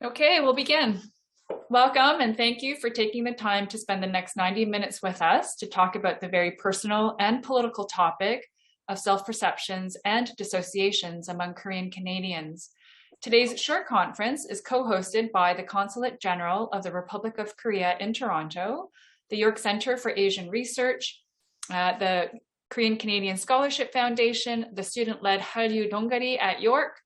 Okay, we'll begin. Welcome and thank you for taking the time to spend the next 90 minutes with us to talk about the very personal and political topic of self-perceptions and dissociations among Korean Canadians. Today's short conference is co-hosted by the Consulate General of the Republic of Korea in Toronto, the York Centre for Asian Research, the Korean Canadian Scholarship Foundation, the student-led Hallyu Dongari at York,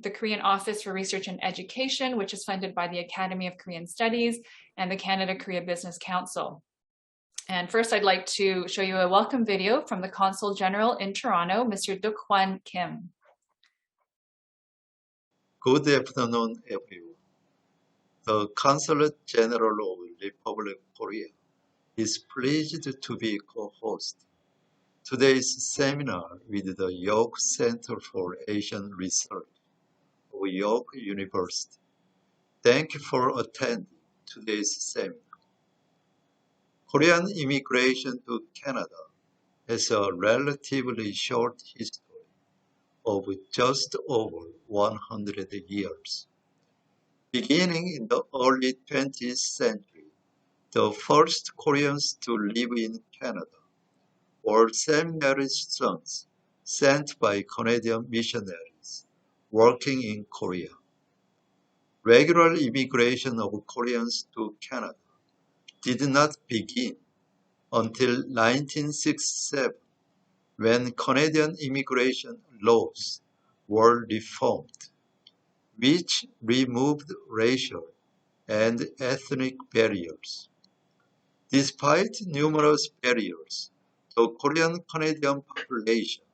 the Korean Office for Research and Education, which is funded by the Academy of Korean Studies, and the Canada-Korea Business Council. And first, I'd like to show you a welcome video from the Consul General in Toronto, Mr. Duk-Hwan Kim. Good afternoon, everyone. The Consulate General of the Republic of Korea is pleased to be co-host today's seminar with the York Center for Asian Research of York University. Thank you for attending today's seminar. Korean immigration to Canada has a relatively short history of just over 100 years. Beginning in the early 20th century, the first Koreans to live in Canada were seminary sons sent by Canadian missionaries working in Korea. Regular immigration of Koreans to Canada did not begin until 1967, when Canadian immigration laws were reformed, which removed racial and ethnic barriers. Despite numerous barriers, the Korean Canadian population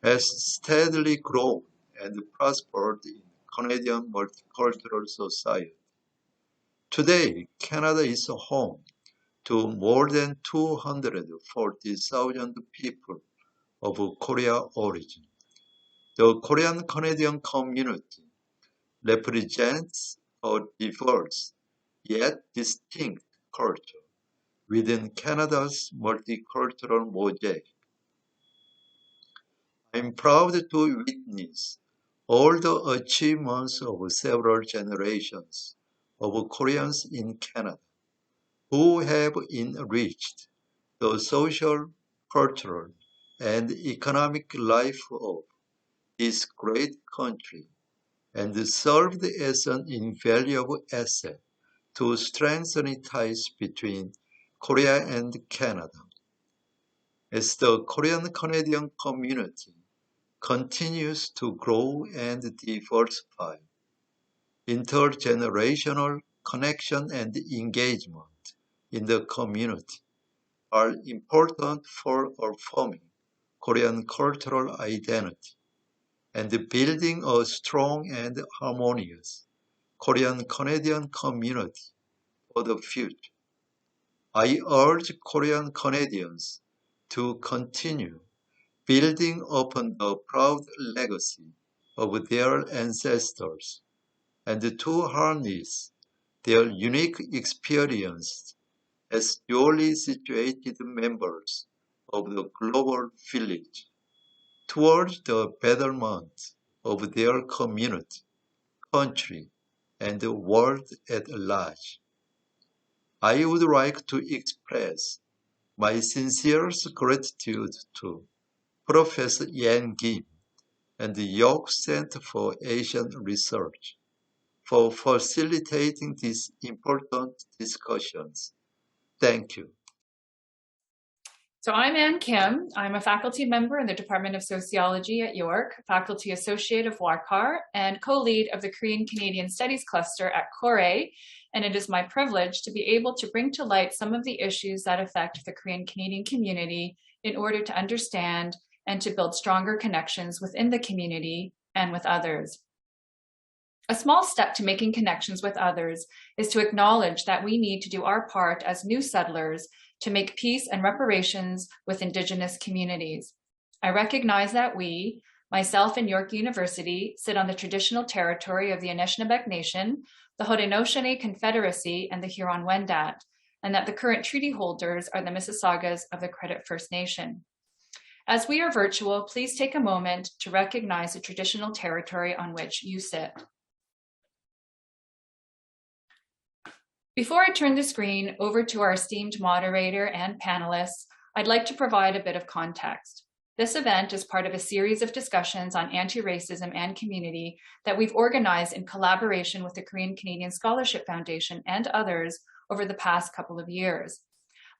has steadily grown and prospered in Canadian multicultural society. Today, Canada is home to more than 240,000 people of Korean origin. The Korean Canadian community represents a diverse yet distinct culture within Canada's multicultural mosaic. I am proud to witness all the achievements of several generations of Koreans in Canada who have enriched the social, cultural, and economic life of this great country and served as an invaluable asset to strengthen ties between Korea and Canada. As the Korean Canadian community continues to grow and diversify, intergenerational connection and engagement in the community are important for affirming Korean cultural identity and building a strong and harmonious Korean Canadian community for the future. I urge Korean Canadians to continue building upon the proud legacy of their ancestors and to harness their unique experience as dually situated members of the global village towards the betterment of their community, country, and the world at large. I would like to express my sincerest gratitude to Professor Yan Kim and the York Center for Asian Research for facilitating these important discussions. Thank you. So I'm Ann Kim. I'm a faculty member in the Department of Sociology at York, faculty associate of WACAR, and co-lead of the Korean Canadian Studies Cluster at Kore, and it is my privilege to be able to bring to light some of the issues that affect the Korean Canadian community in order to understand and to build stronger connections within the community and with others. A small step to making connections with others is to acknowledge that we need to do our part as new settlers to make peace and reparations with Indigenous communities. I recognize that we, myself and York University, sit on the traditional territory of the Anishinaabe Nation, the Haudenosaunee Confederacy, and the Huron-Wendat, and that the current treaty holders are the Mississaugas of the Credit First Nation. As we are virtual, please take a moment to recognize the traditional territory on which you sit. Before I turn the screen over to our esteemed moderator and panelists, I'd like to provide a bit of context. This event is part of a series of discussions on anti-racism and community that we've organized in collaboration with the Korean Canadian Scholarship Foundation and others over the past couple of years.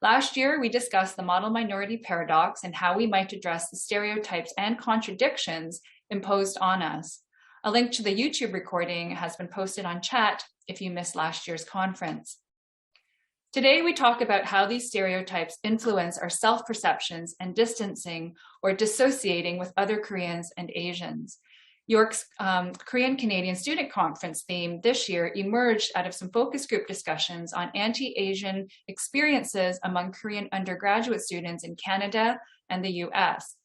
Last year, we discussed the model minority paradox and how we might address the stereotypes and contradictions imposed on us. A link to the YouTube recording has been posted on chat if you missed last year's conference. Today, we talk about how these stereotypes influence our self-perceptions and distancing or dissociating with other Koreans and Asians. York's Korean Canadian Student Conference theme this year emerged out of some focus group discussions on anti-Asian experiences among Korean undergraduate students in Canada and the US.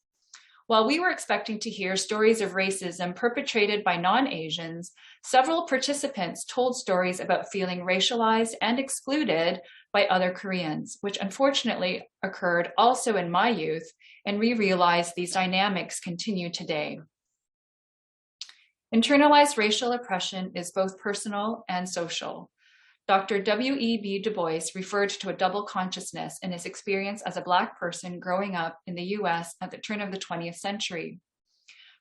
While we were expecting to hear stories of racism perpetrated by non-Asians, several participants told stories about feeling racialized and excluded by other Koreans, which unfortunately occurred also in my youth, and we realized these dynamics continue today. Internalized racial oppression is both personal and social. Dr. W.E.B. Du Bois referred to a double consciousness in his experience as a Black person growing up in the US at the turn of the 20th century.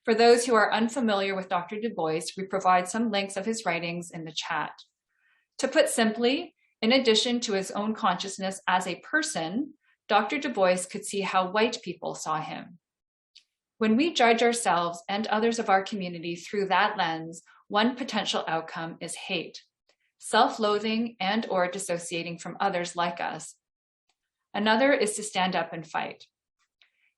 For those who are unfamiliar with Dr. Du Bois, we provide some links of his writings in the chat. To put simply, in addition to his own consciousness as a person, Dr. Du Bois could see how white people saw him. When we judge ourselves and others of our community through that lens, one potential outcome is hate, self-loathing and or dissociating from others like us. Another is to stand up and fight.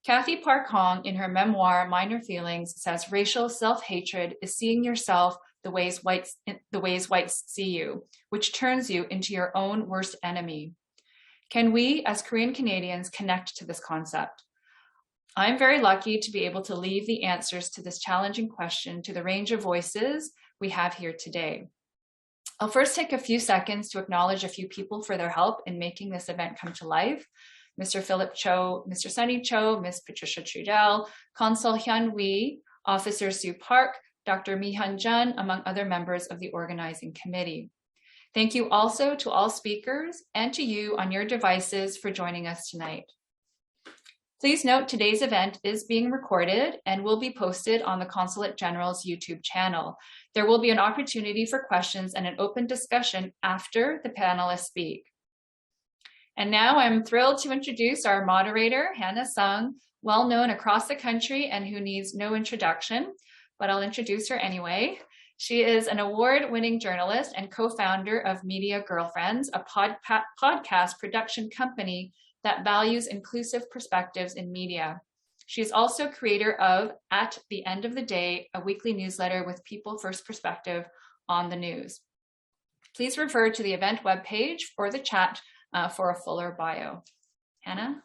Kathy Park Hong, in her memoir, Minor Feelings, says racial self-hatred is seeing yourself the ways whites see you, which turns you into your own worst enemy. Can we, as Korean Canadians, connect to this concept? I'm very lucky to be able to leave the answers to this challenging question to the range of voices we have here today. I'll first take a few seconds to acknowledge a few people for their help in making this event come to life. Mr. Philip Cho, Mr. Sunny Cho, Ms. Patricia Trudell, Consul Hyun Wee, Officer Sue Park, Dr. Mi-hyun Jun, among other members of the organizing committee. Thank you also to all speakers and to you on your devices for joining us tonight. Please note today's event is being recorded and will be posted on the Consulate General's YouTube channel. There will be an opportunity for questions and an open discussion after the panelists speak. And now I'm thrilled to introduce our moderator, Hannah Sung, well known across the country and who needs no introduction, but I'll introduce her anyway. She is an award-winning journalist and co-founder of Media Girlfriends, a podcast production company that values inclusive perspectives in media. She's also creator of At the End of the Day, a weekly newsletter with people first perspective on the news. Please refer to the event webpage or the chat for a fuller bio. Hannah?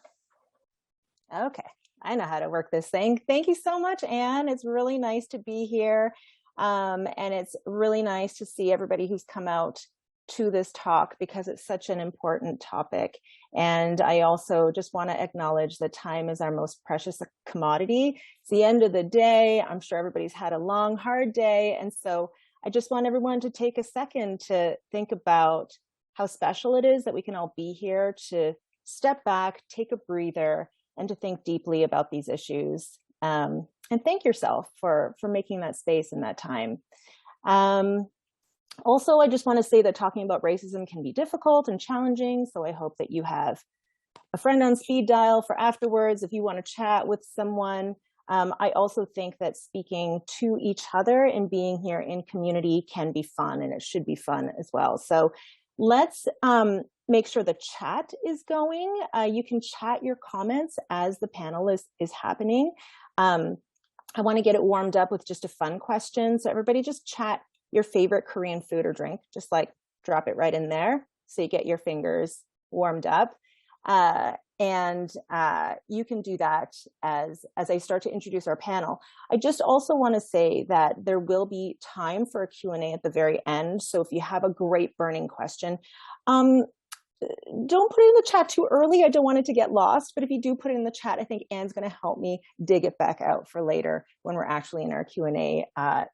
Okay, I know how to work this thing. Thank you so much, Anne. It's really nice to be here. And it's really nice to see everybody who's come out to this talk because it's such an important topic. And I also just want to acknowledge that time is our most precious commodity. It's the end of the day. I'm sure everybody's had a long, hard day. And so I just want everyone to take a second to think about how special it is that we can all be here, to step back, take a breather, and to think deeply about these issues. And thank yourself for making that space and that time. Also, I just want to say that talking about racism can be difficult and challenging, so I hope that you have a friend on speed dial for afterwards if you want to chat with someone. I also think that speaking to each other and being here in community can be fun, and it should be fun as well. So let's make sure the chat is going. You can chat your comments as the panel is happening. I want to get it warmed up with just a fun question. So everybody just chat your favorite Korean food or drink, just like drop it right in there so you get your fingers warmed up. And you can do that as I start to introduce our panel. I just also want to say that there will be time for a Q&A at the very end. So if you have a great burning question, don't put it in the chat too early. I don't want it to get lost, but if you do put it in the chat, I think Anne's going to help me dig it back out for later when we're actually in our Q&A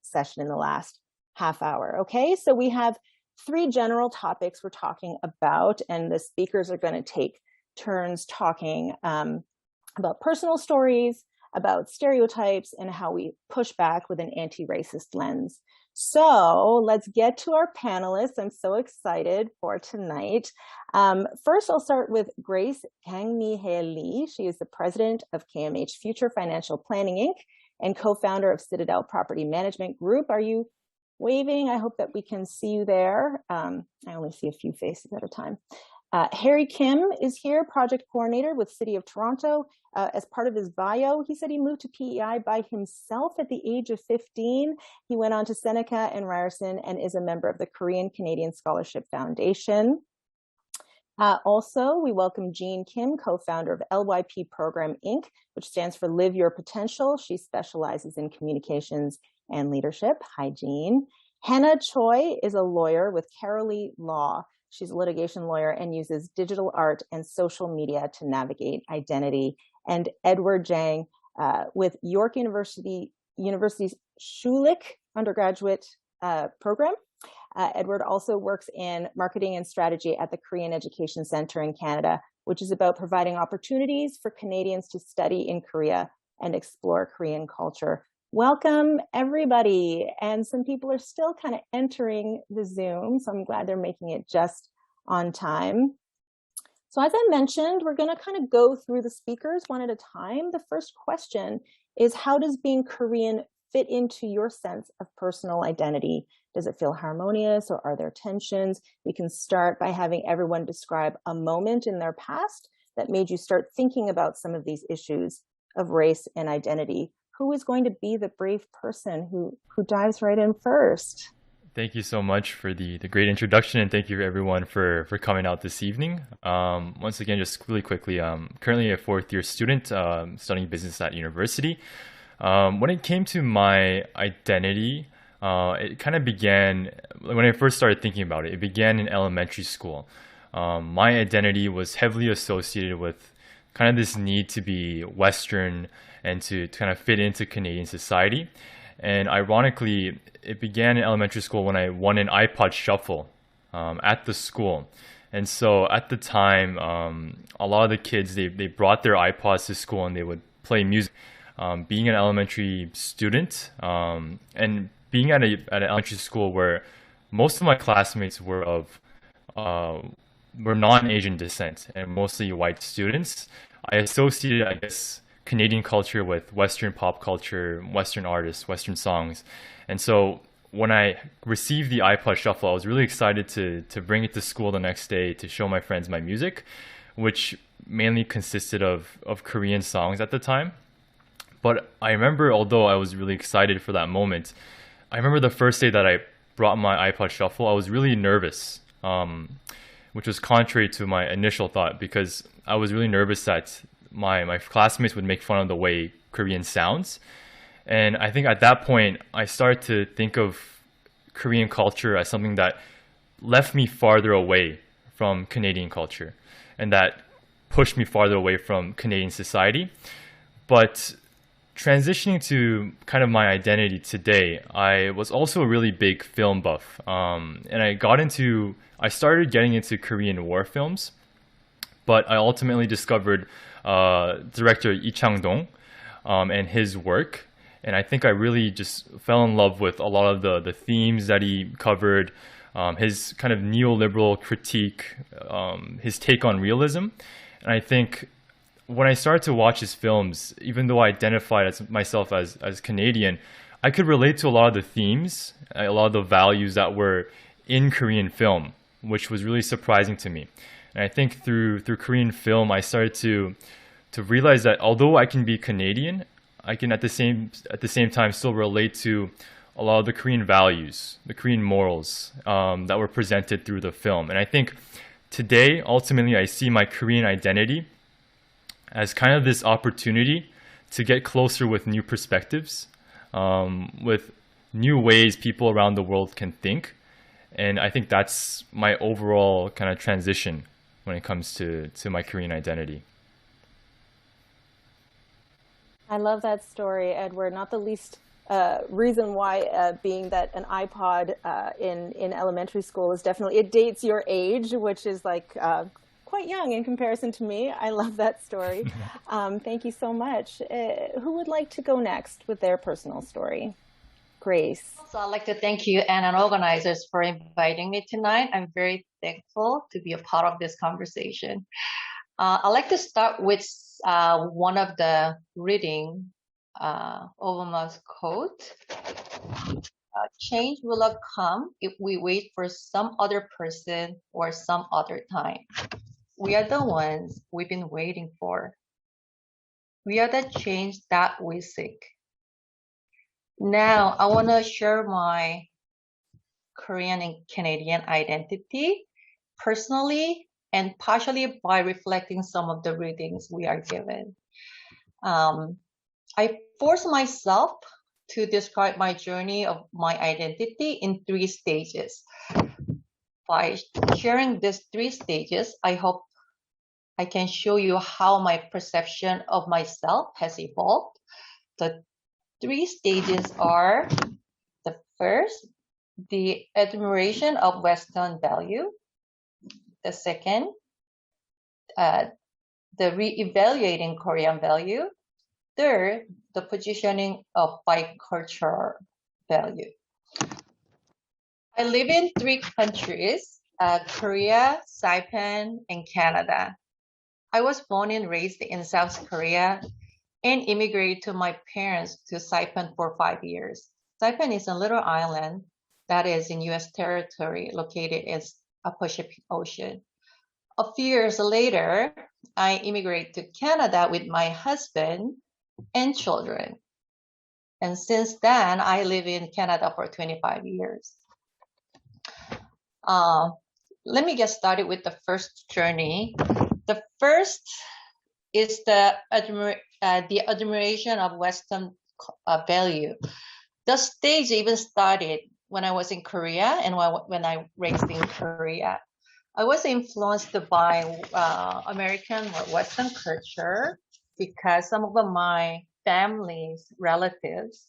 session in the last half hour. Okay, so we have three general topics we're talking about, and the speakers are going to take turns talking about personal stories, about stereotypes, and how we push back with an anti-racist lens. So let's get to our panelists. I'm so excited for tonight. First, I'll start with Grace Kang Miheili. She is the president of KMH Future Financial Planning, Inc. and co-founder of Citadel Property Management Group. Are you waving? I hope that we can see you there. I only see a few faces at a time. Harry Kim is here, project coordinator with City of Toronto. As part of his bio, he said he moved to PEI by himself at the age of 15. He went on to Seneca and Ryerson and is a member of the Korean Canadian Scholarship Foundation. Also, we welcome Jean Kim, co-founder of LYP Program, Inc., which stands for Live Your Potential. She specializes in communications and leadership. Hi, Jean. Hannah Choi is a lawyer with Carolee Law. She's a litigation lawyer and uses digital art and social media to navigate identity. And Edward Jang with York University's Schulich undergraduate program. Edward also works in marketing and strategy at the Korean Education Center in Canada, which is about providing opportunities for Canadians to study in Korea and explore Korean culture. Welcome, everybody. And some people are still kind of entering the Zoom, so I'm glad they're making it just on time. So as I mentioned, we're going to kind of go through the speakers one at a time. The first question is, how does being Korean fit into your sense of personal identity? Does it feel harmonious, or are there tensions? We can start by having everyone describe a moment in their past that made you start thinking about some of these issues of race and identity. Who is going to be the brave person who dives right in first? Thank you so much for the great introduction, and thank you everyone for coming out this evening. Once again, just really quickly, currently a fourth-year student studying business at university. When it came to my identity, it kind of began, when I first started thinking about it, it began in elementary school. My identity was heavily associated with kind of this need to be Western and to kind of fit into Canadian society. And ironically, it began in elementary school when I won an iPod Shuffle at the school. And so at the time, a lot of the kids, they brought their iPods to school and they would play music. Being an elementary student and being at an elementary school where most of my classmates were non-Asian descent and mostly white students, I associated, I guess, Canadian culture with Western pop culture, Western artists, Western songs. And so when I received the iPod Shuffle, I was really excited to bring it to school the next day to show my friends my music, which mainly consisted of Korean songs at the time. But I remember, although I was really excited for that moment, I remember the first day that I brought my iPod Shuffle, I was really nervous, which was contrary to my initial thought, because I was really nervous that my classmates would make fun of the way Korean sounds. And I think at that point, I started to think of Korean culture as something that left me farther away from Canadian culture and that pushed me farther away from Canadian society. But transitioning to kind of my identity today, I was also a really big film buff. And I started getting into Korean war films, but I ultimately discovered director Lee Chang-dong and his work. And I think I really just fell in love with a lot of the themes that he covered, his kind of neoliberal critique, his take on realism. And I think when I started to watch his films, even though I identified myself as Canadian, I could relate to a lot of the themes, a lot of the values that were in Korean film, which was really surprising to me. And I think through Korean film, I started to realize that although I can be Canadian, I can at the same time still relate to a lot of the Korean values, the Korean morals that were presented through the film. And I think today, ultimately, I see my Korean identity as kind of this opportunity to get closer with new perspectives, with new ways people around the world can think. And I think that's my overall kind of transition when it comes to my Korean identity. I love that story, Edward, not the least reason why being that an iPod in elementary school is definitely, it dates your age, which is like quite young in comparison to me. I love that story. Thank you so much. Who would like to go next with their personal story? Grace. So I'd like to thank you and organizers for inviting me tonight. I'm very thankful to be a part of this conversation. I'd like to start with one of the reading Obama's quote. Change will not come if we wait for some other person or some other time. We are the ones we've been waiting for. We are the change that we seek. Now, I want to share my Korean and Canadian identity personally and partially by reflecting some of the readings we are given. I force myself to describe my journey of my identity in 3 stages. By sharing these 3 stages, I hope I can show you how my perception of myself has evolved. The 3 stages are: the first, the admiration of Western value; the second, the re-evaluating Korean value; third, the positioning of bicultural value. I live in 3 countries, Korea, Saipan, and Canada. I was born and raised in South Korea and immigrated to my parents to Saipan for 5 years. Saipan is a little island that is in U.S. territory located in the Pacific Ocean. A few years later, I immigrated to Canada with my husband and children. And since then, I live in Canada for 25 years. Let me get started with the first journey. The first is the admiration of Western value. The stage even started when I was in Korea and when I raised in Korea. I was influenced by American or Western culture because some of my family's relatives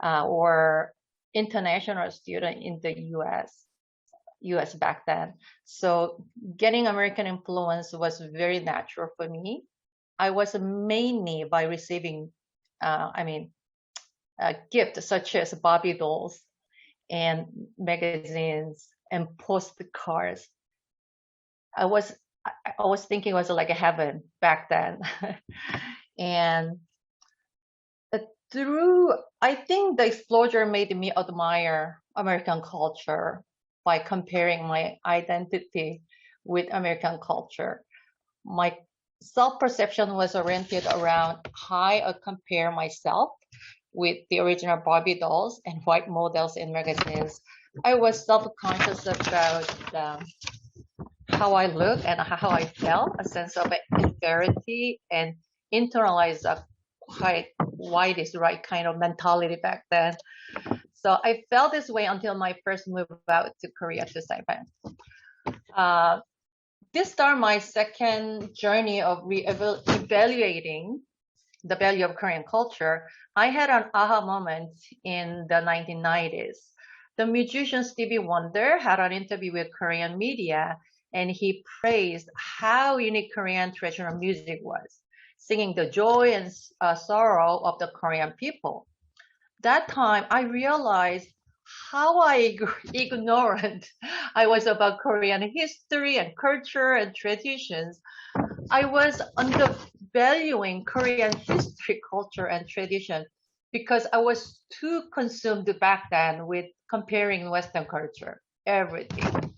were international students in the US back then. So getting American influence was very natural for me. I was mainly by receiving, gifts such as Barbie dolls and magazines and postcards. I was thinking it was like a heaven back then. And I think the exposure made me admire American culture by comparing my identity with American culture. My self-perception was oriented around how I compare myself with the original Barbie dolls and white models in magazines. I was self-conscious about how I look and how I felt, a sense of inferiority, and internalized why this right kind of mentality back then. So I felt this way until my first move out to Korea, to Saipan. This started my second journey of evaluating the value of Korean culture. I had an aha moment in the 1990s. The musician Stevie Wonder had an interview with Korean media, and he praised how unique Korean traditional music was, singing the joy and sorrow of the Korean people. That time, I realized how ignorant I was about Korean history and culture and traditions. I was undervaluing Korean history, culture, and tradition because I was too consumed back then with comparing Western culture, everything.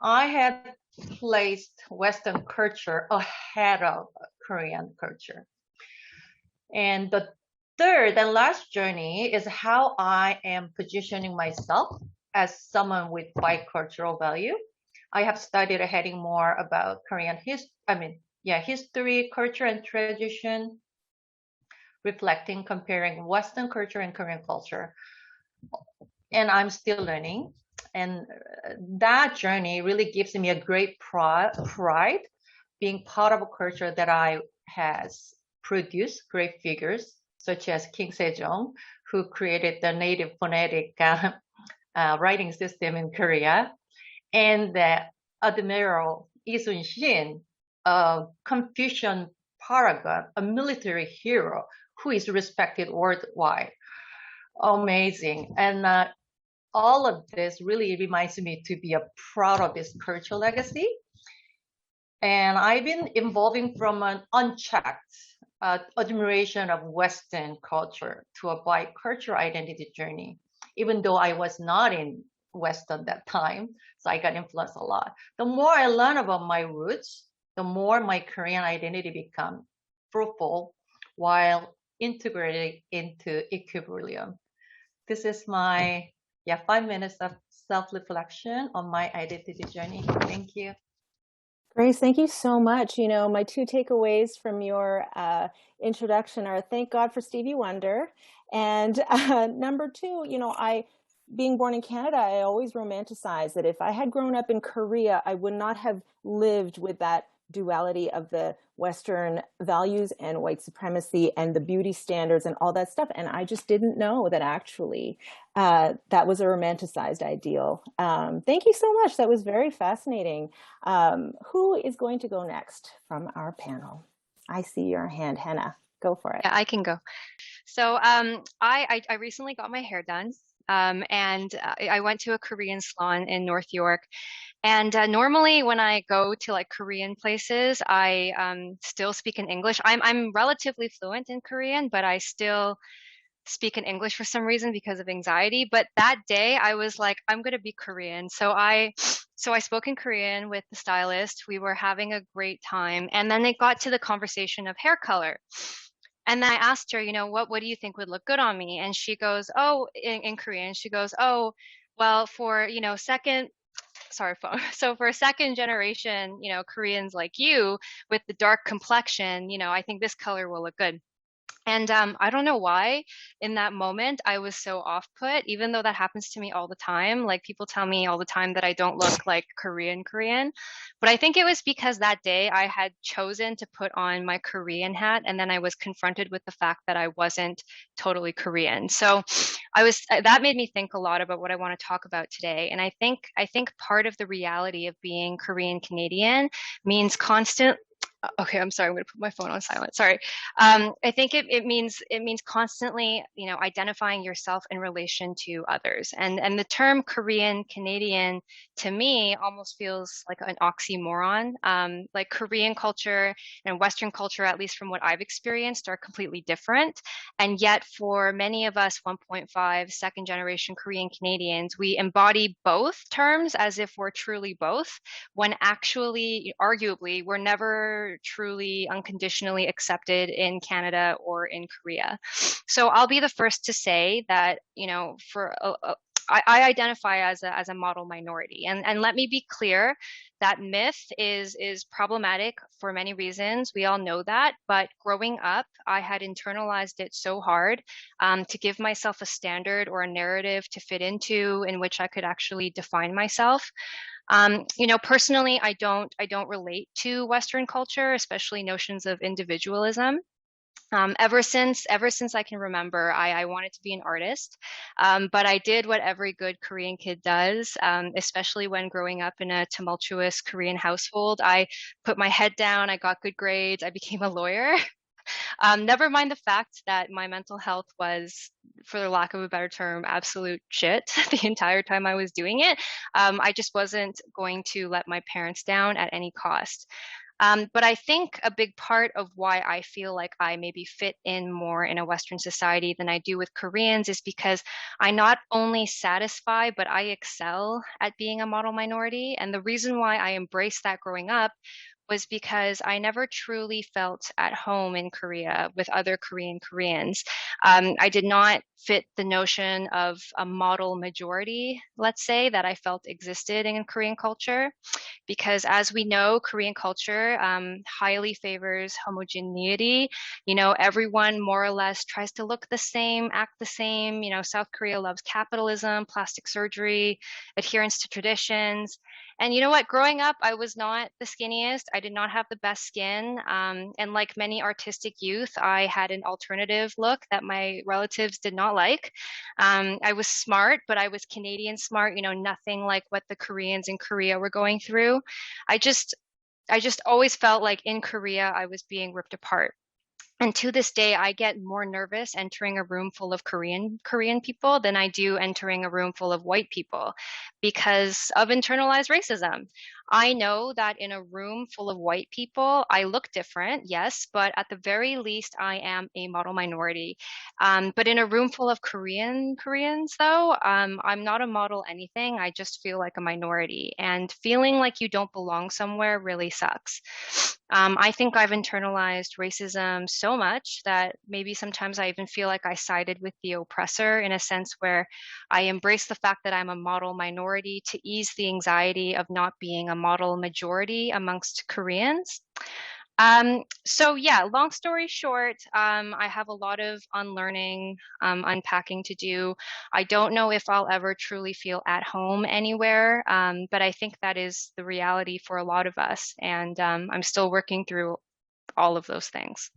I had placed Western culture ahead of Korean culture. And the third and last journey is how I am positioning myself as someone with bicultural value. I have studied a heading more about Korean history, culture, and tradition, reflecting, comparing Western culture and Korean culture. And I'm still learning. And that journey really gives me a great pride being part of a culture that has produced great figures such as King Sejong, who created the native phonetic writing system in Korea, and the Admiral Lee Sun-shin, a Confucian paragon, a military hero who is respected worldwide. Amazing. And all of this really reminds me to be proud of this cultural legacy. And I've been evolving from an unchecked admiration of Western culture to a bicultural identity journey, even though I was not in West at that time. So I got influenced a lot. The more I learn about my roots, the more my Korean identity becomes fruitful while integrated into equilibrium. This is my 5 minutes of self-reflection on my identity journey. Thank you. Grace, thank you so much. You know, my two takeaways from your introduction are thank God for Stevie Wonder. And number two, you know, being born in Canada, I always romanticize that if I had grown up in Korea, I would not have lived with that duality of the Western values and white supremacy and the beauty standards and all that stuff. And I just didn't know that actually that was a romanticized ideal. Thank you so much. That was very fascinating. Who is going to go next from our panel? I see your hand, Hannah. Go for it. Yeah, I can go. So I recently got my hair done. And I went to a Korean salon in North York. And normally when I go to like Korean places, I still speak in English. I'm relatively fluent in Korean, but I still speak in English for some reason because of anxiety. But that day I was like, I'm going to be Korean. So I spoke in Korean with the stylist. We were having a great time. And then it got to the conversation of hair color. And then I asked her, you know, what do you think would look good on me? And she goes, oh, in Korean, she goes, oh, well, for, you know, so for second generation, you know, Koreans like you with the dark complexion, you know, I think this color will look good. And I don't know why in that moment I was so off-put, even though that happens to me all the time. Like people tell me all the time that I don't look like Korean. But I think it was because that day I had chosen to put on my Korean hat, and then I was confronted with the fact that I wasn't totally Korean. So that made me think a lot about what I want to talk about today. And I think part of the reality of being Korean Canadian means constant. Okay, I'm sorry. I'm going to put my phone on silent. Sorry. I think it means constantly, you know, identifying yourself in relation to others. And the term Korean Canadian to me almost feels like an oxymoron. Like Korean culture and Western culture, at least from what I've experienced, are completely different. And yet for many of us 1.5 second generation Korean Canadians, we embody both terms as if we're truly both, when actually, arguably, we're never truly unconditionally accepted in Canada or in Korea. So I'll be the first to say that, you know, I identify as a model minority, and let me be clear, that myth is problematic for many reasons. We all know that, but growing up, I had internalized it so hard to give myself a standard or a narrative to fit into in which I could actually define myself. You know, personally, I don't relate to Western culture, especially notions of individualism. Ever since I can remember, I wanted to be an artist, but I did what every good Korean kid does, especially when growing up in a tumultuous Korean household. I put my head down, I got good grades, I became a lawyer. Never mind the fact that my mental health was, for the lack of a better term, absolute shit the entire time I was doing it. I just wasn't going to let my parents down at any cost. But I think a big part of why I feel like I maybe fit in more in a Western society than I do with Koreans is because I not only satisfy, but I excel at being a model minority. And the reason why I embraced that growing up was because I never truly felt at home in Korea with other Koreans. I did not fit the notion of a model majority, let's say, that I felt existed in Korean culture. Because as we know, Korean culture highly favors homogeneity. You know, everyone more or less tries to look the same, act the same. You know, South Korea loves capitalism, plastic surgery, adherence to traditions. And you know what? Growing up, I was not the skinniest. I did not have the best skin. And like many artistic youth, I had an alternative look that my relatives did not like. I was smart, but I was Canadian smart, you know, nothing like what the Koreans in Korea were going through. I just I just always felt like in Korea I was being ripped apart. And to this day, I get more nervous entering a room full of Korean people than I do entering a room full of white people because of internalized racism. I know that in a room full of white people, I look different, yes, but at the very least, I am a model minority. But in a room full of Koreans, though, I'm not a model anything. I just feel like a minority, and feeling like you don't belong somewhere really sucks. I think I've internalized racism so much that maybe sometimes I even feel like I sided with the oppressor in a sense where I embrace the fact that I'm a model minority to ease the anxiety of not being a model majority amongst Koreans. So yeah, long story short, I have a lot of unlearning, unpacking to do. I don't know if I'll ever truly feel at home anywhere, but I think that is the reality for a lot of us. And I'm still working through all of those things.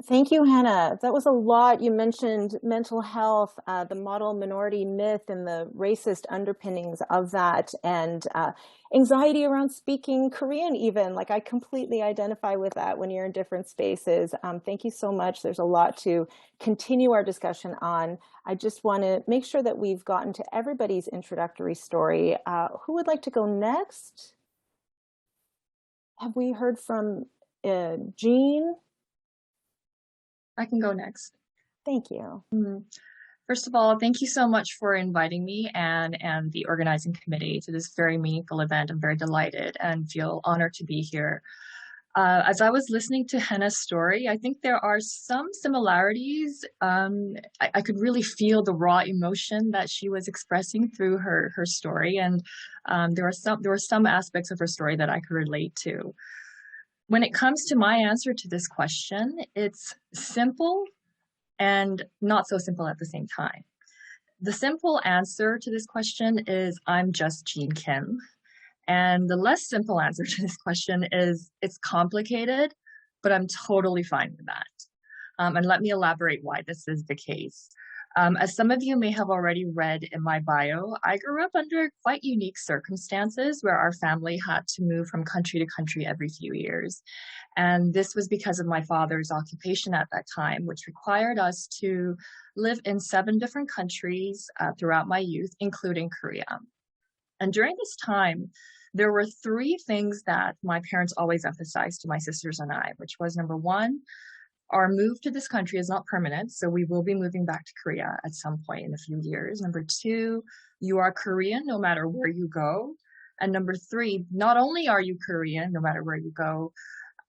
Thank you, Hannah. That was a lot. You mentioned mental health, the model minority myth and the racist underpinnings of that, and anxiety around speaking Korean even. Like, I completely identify with that when you're in different spaces. Thank you so much. There's a lot to continue our discussion on. I just want to make sure that we've gotten to everybody's introductory story. Who would like to go next? Have we heard from Jean? I can go next. Thank you. First of all, thank you so much for inviting me and the organizing committee to this very meaningful event. I'm very delighted and feel honored to be here. As I was listening to Hannah's story, I think there are some similarities. I could really feel the raw emotion that she was expressing through her story, and there were some aspects of her story that I could relate to. When it comes to my answer to this question, it's simple and not so simple at the same time. The simple answer to this question is I'm just Jean Kim. And the less simple answer to this question is it's complicated, but I'm totally fine with that. And let me elaborate why this is the case. As some of you may have already read in my bio, I grew up under quite unique circumstances where our family had to move from country to country every few years. And this was because of my father's occupation at that time, which required us to live in 7 different countries throughout my youth, including Korea. And during this time, there were 3 things that my parents always emphasized to my sisters and I, which was number 1, our move to this country is not permanent, so we will be moving back to Korea at some point in a few years. Number 2, you are Korean no matter where you go. And number 3, not only are you Korean no matter where you go,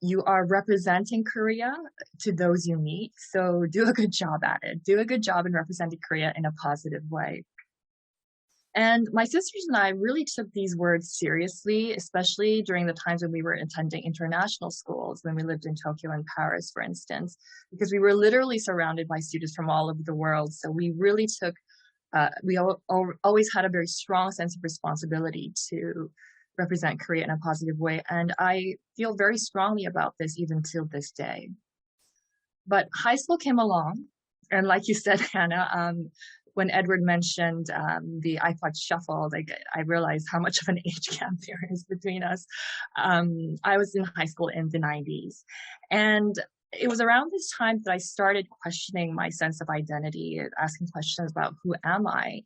you are representing Korea to those you meet. So do a good job at it. Do a good job in representing Korea in a positive way. And my sisters and I really took these words seriously, especially during the times when we were attending international schools, when we lived in Tokyo and Paris, for instance, because we were literally surrounded by students from all over the world. So we really took, always had a very strong sense of responsibility to represent Korea in a positive way. And I feel very strongly about this even till this day. But high school came along. And like you said, Hannah, when Edward mentioned the iPod Shuffle, I realized how much of an age gap there is between us. I was in high school in the 90s. And it was around this time that I started questioning my sense of identity, asking questions about who am I?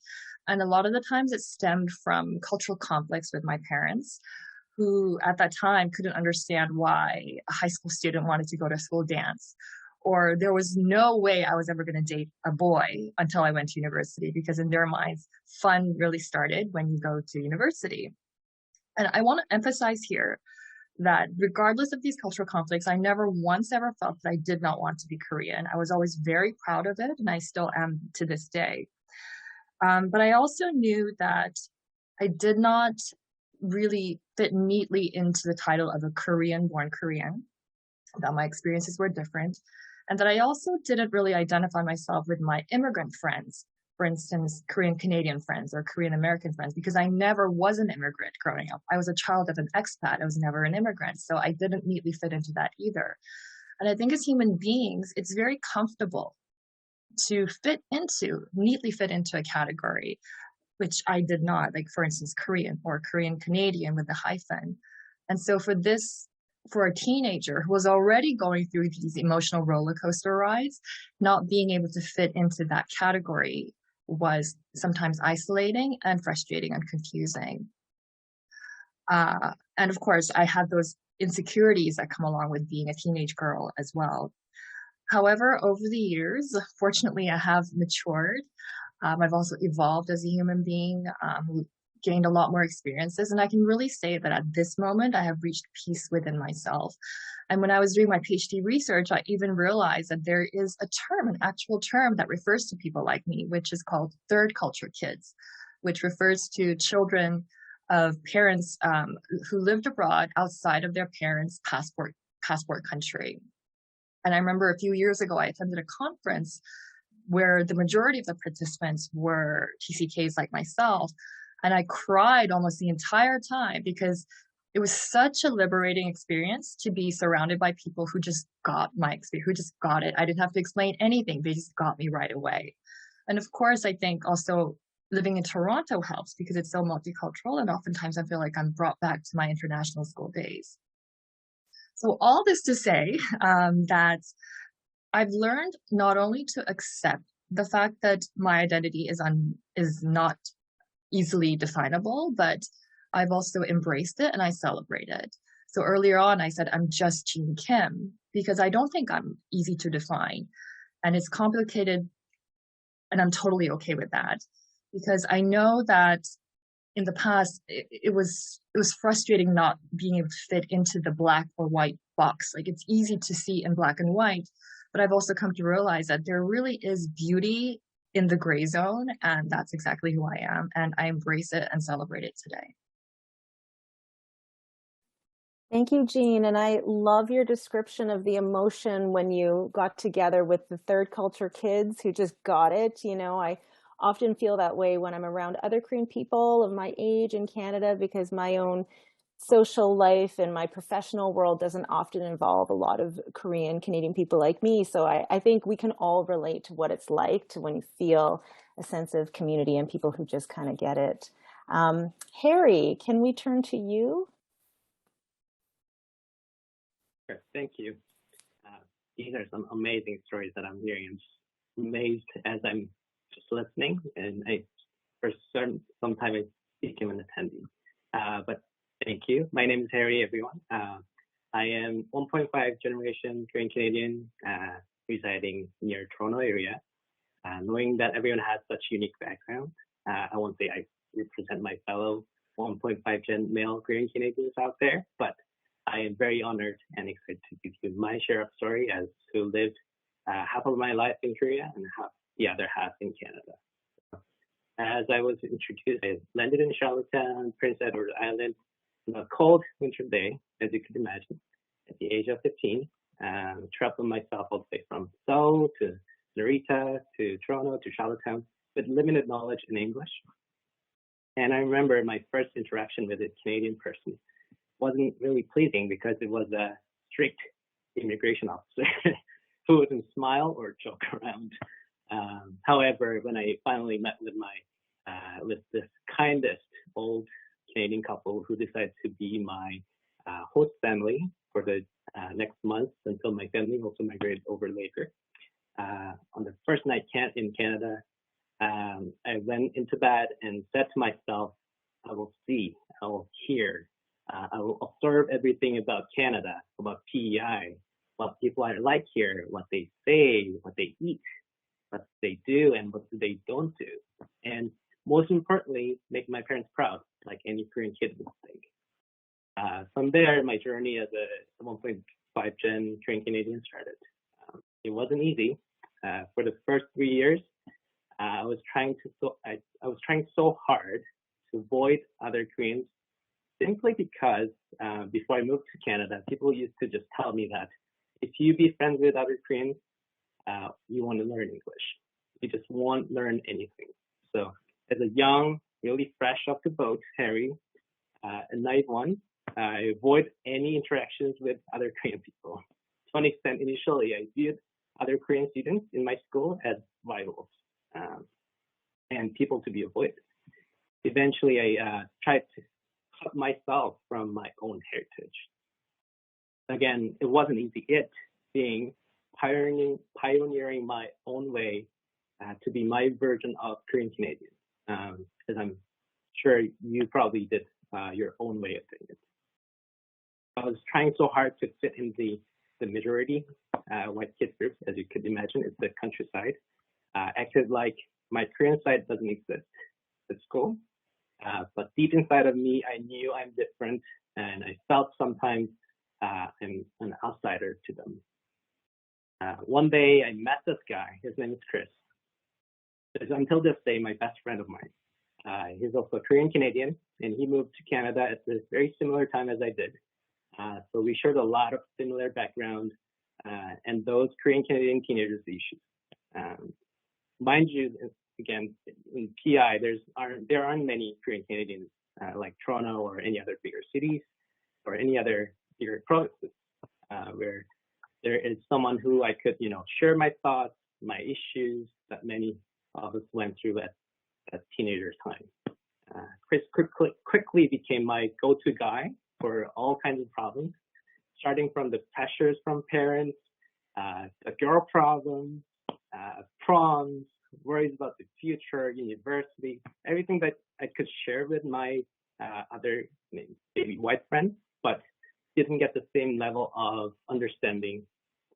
And a lot of the times it stemmed from cultural conflicts with my parents, who at that time couldn't understand why a high school student wanted to go to a school dance. Or there was no way I was ever going to date a boy until I went to university, because in their minds, fun really started when you go to university. And I want to emphasize here that regardless of these cultural conflicts, I never once ever felt that I did not want to be Korean. I was always very proud of it, and I still am to this day. But I also knew that I did not really fit neatly into the title of a Korean-born Korean, that my experiences were different, and that I also didn't really identify myself with my immigrant friends for instance, Korean Canadian friends or Korean American friends, because I never was an immigrant growing up. I was a child of an expat. I was never an immigrant. So I didn't neatly fit into that either. And I think as human beings, it's very comfortable to neatly fit into a category, which I did not, like for instance, Korean or Korean Canadian with the hyphen. And so for a teenager who was already going through these emotional roller coaster rides, not being able to fit into that category was sometimes isolating and frustrating and confusing. And of course, I had those insecurities that come along with being a teenage girl as well. However, over the years, fortunately, I have matured. I've also evolved as a human being, who gained a lot more experiences. And I can really say that at this moment, I have reached peace within myself. And when I was doing my PhD research, I even realized that there is a term, an actual term that refers to people like me, which is called third culture kids, which refers to children of parents who lived abroad outside of their parents' passport country. And I remember a few years ago, I attended a conference where the majority of the participants were TCKs like myself. And I cried almost the entire time because it was such a liberating experience to be surrounded by people who just got my experience, who just got it. I didn't have to explain anything. They just got me right away. And of course, I think also living in Toronto helps because it's so multicultural. And oftentimes I feel like I'm brought back to my international school days. So all this to say that I've learned not only to accept the fact that my identity is not easily definable, but I've also embraced it and I celebrate it. So earlier on, I said, I'm just Jean Kim because I don't think I'm easy to define and it's complicated and I'm totally okay with that because I know that in the past, it was frustrating not being able to fit into the black or white box. Like it's easy to see in black and white, but I've also come to realize that there really is beauty in the gray zone, and that's exactly who I am, and I embrace it and celebrate it today. Thank you, Jean. And I love your description of the emotion when you got together with the third culture kids who just got it. You know, I often feel that way when I'm around other Korean people of my age in Canada because my own social life and my professional world doesn't often involve a lot of Korean Canadian people like me. So I think we can all relate to what it's like to when you feel a sense of community and people who just kind of get it. Harry, can we turn to you? Sure, thank you. These are some amazing stories that I'm hearing. I'm just amazed as I'm just listening, and for some time I became an attendee. But thank you. My name is Harry, everyone. I am 1.5 generation Korean Canadian, residing near Toronto area. Knowing that everyone has such unique background, I won't say I represent my fellow 1.5 gen male Korean Canadians out there, but I am very honored and excited to give you my share of story as who lived half of my life in Korea and the other half in Canada. As I was introduced, I landed in Charlottetown, Prince Edward Island, on a cold winter day, as you could imagine, at the age of 15, traveling myself all the way from Seoul to Narita to Toronto to Charlottetown with limited knowledge in English. And I remember my first interaction with a Canadian person wasn't really pleasing because it was a strict immigration officer who wouldn't smile or joke around. However, when I finally met with this kindest old Canadian couple who decided to be my host family for the next month until my family also migrated over later. On the first night in Canada, I went into bed and said to myself, I will see, I will hear, I will observe everything about Canada, about PEI, what people are like here, what they say, what they eat, what they do, and what they don't do. And most importantly, make my parents proud, like any Korean kid would think. From there, my journey as a 1.5 gen Korean Canadian started. It wasn't easy. For the first 3 years, I was trying so hard to avoid other Koreans, simply because before I moved to Canada, people used to just tell me that if you be friends with other Koreans, you want to learn English. You just won't learn anything. So as a young, really fresh off the boat Harry, a naive one, I avoid any interactions with other Korean people. To an extent, initially, I viewed other Korean students in my school as rivals and people to be avoided. Eventually, I tried to cut myself from my own heritage. Again, it wasn't easy. Being pioneering my own way to be my version of Korean Canadian, as I'm sure you probably did your own way of doing it. I was trying so hard to fit in the majority white kids group, as you could imagine. It's the countryside. Acted like my Korean side doesn't exist at school. But deep inside of me, I knew I'm different, and I felt sometimes I'm an outsider to them. One day, I met this guy. His name is Chris. He's until this day my best friend of mine. He's also Korean Canadian, and he moved to Canada at a very similar time as I did. So we shared a lot of similar background and those Korean Canadian teenagers' issues. Mind you, again, in PI, there aren't many Korean Canadians like Toronto or any other bigger cities or any other bigger provinces where there is someone who I could, share my thoughts, my issues that many of us went through at teenager time. Chris quickly became my go-to guy for all kinds of problems, starting from the pressures from parents, the girl problems, proms, worries about the future, university, everything that I could share with my other maybe white friends, but didn't get the same level of understanding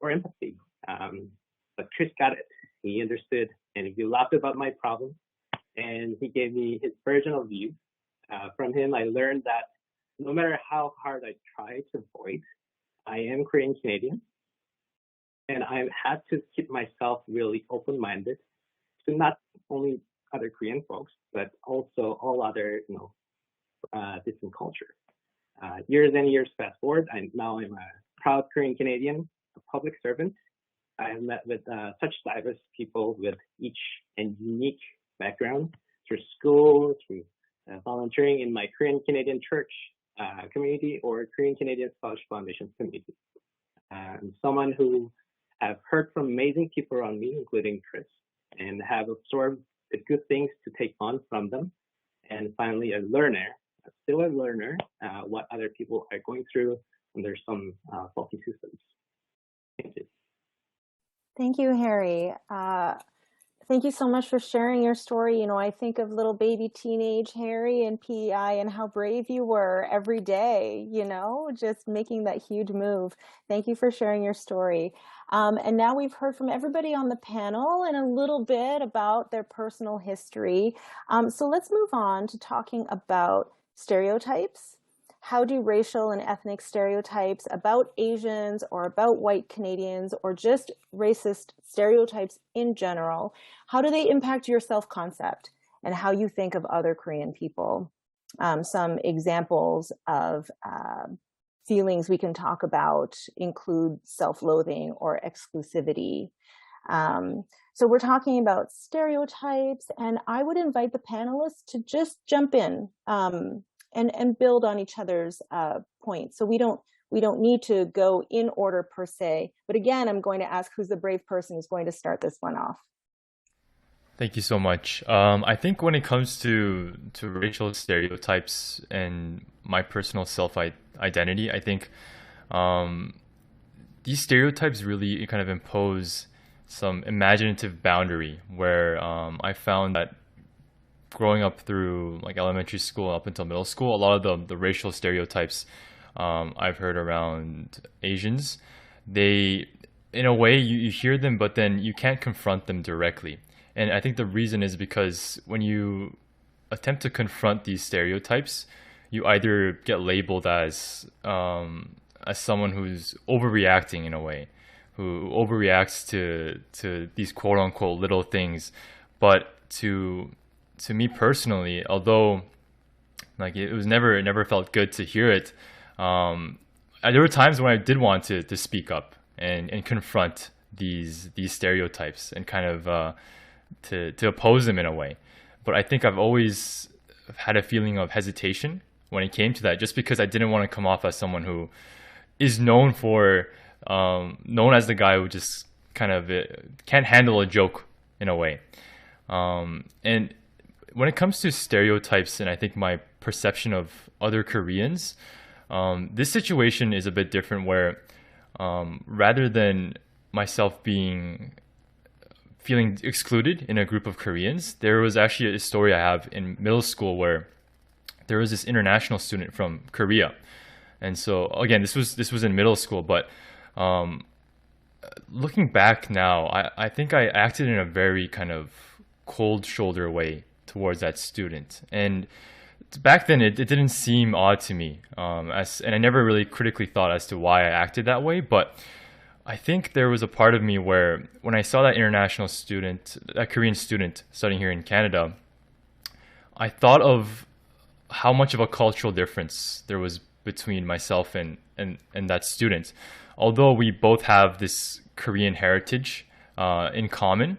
or empathy. But Chris got it. He understood, and he laughed about my problems, and he gave me his version of view. From him, I learned that no matter how hard I try to avoid, I am Korean Canadian, and I had to keep myself really open-minded to not only other Korean folks, but also all other, different cultures. Years and years fast forward, now I'm a proud Korean Canadian, a public servant. I have met with such diverse people with each and unique background through school, through volunteering in my Korean Canadian church community or Korean Canadian Scholarship Foundation community. I'm someone who have heard from amazing people around me, including Chris, and have absorbed the good things to take on from them. And finally, still a learner, what other people are going through under some faulty systems. Thank you. Thank you, Harry. Thank you so much for sharing your story. I think of little baby teenage Harry and PEI and how brave you were every day, just making that huge move. Thank you for sharing your story. And now we've heard from everybody on the panel and a little bit about their personal history. So let's move on to talking about stereotypes. How do racial and ethnic stereotypes about Asians or about white Canadians or just racist stereotypes in general, how do they impact your self-concept and how you think of other Korean people? Some examples of feelings we can talk about include self-loathing or exclusivity. So we're talking about stereotypes, and I would invite the panelists to just jump in and build on each other's points. So we don't need to go in order per se, but again, I'm going to ask who's the brave person who's going to start this one off. Thank you so much. I think when it comes to racial stereotypes and my personal self-identity, I think these stereotypes really kind of impose some imaginative boundary where I found that growing up through like elementary school up until middle school, a lot of the racial stereotypes I've heard around Asians, they, in a way, you hear them, but then you can't confront them directly. And I think the reason is because when you attempt to confront these stereotypes, you either get labeled as someone who's overreacting in a way, who overreacts to these quote unquote little things. But to me personally, although like it never felt good to hear it, there were times when I did want to speak up and confront these stereotypes and kind of to oppose them in a way. But I think I've always had a feeling of hesitation when it came to that, just because I didn't want to come off as someone who is known as the guy who just kind of can't handle a joke in a way. And when it comes to stereotypes and I think my perception of other Koreans, this situation is a bit different where rather than myself feeling excluded in a group of Koreans, there was actually a story I have in middle school where there was this international student from Korea. And so again, this was in middle school, but looking back now, I think I acted in a very kind of cold shoulder way towards that student. And back then it didn't seem odd to me, and I never really critically thought as to why I acted that way. But I think there was a part of me where when I saw that international student, that Korean student studying here in Canada, I thought of how much of a cultural difference there was between myself and that student. Although we both have this Korean heritage in common,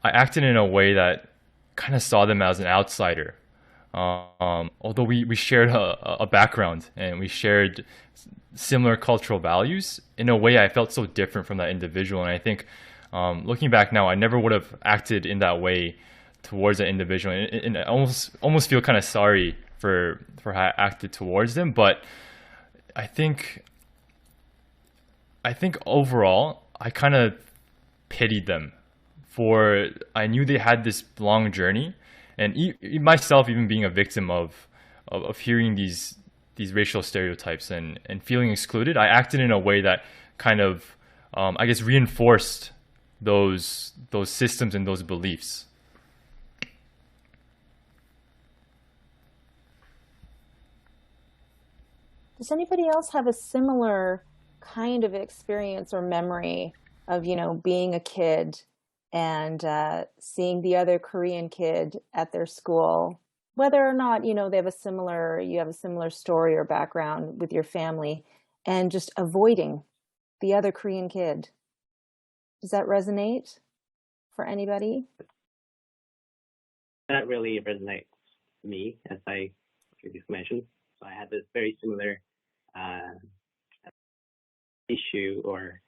I acted in a way that kind of saw them as an outsider. Although we shared a background and we shared similar cultural values, in a way I felt so different from that individual. And I think looking back now, I never would have acted in that way towards that individual. And I almost feel kind of sorry for how I acted towards them. But I think overall, I kind of pitied them for, I knew they had this long journey, and myself even being a victim of hearing these racial stereotypes and feeling excluded, I acted in a way that kind of, I guess, reinforced those systems and those beliefs. Does anybody else have a similar kind of experience or memory of, being a kid and seeing the other Korean kid at their school, whether or not, you have a similar story or background with your family, and just avoiding the other Korean kid? Does that resonate for anybody? That really resonates to me, as I previously mentioned. So I had this very similar issue or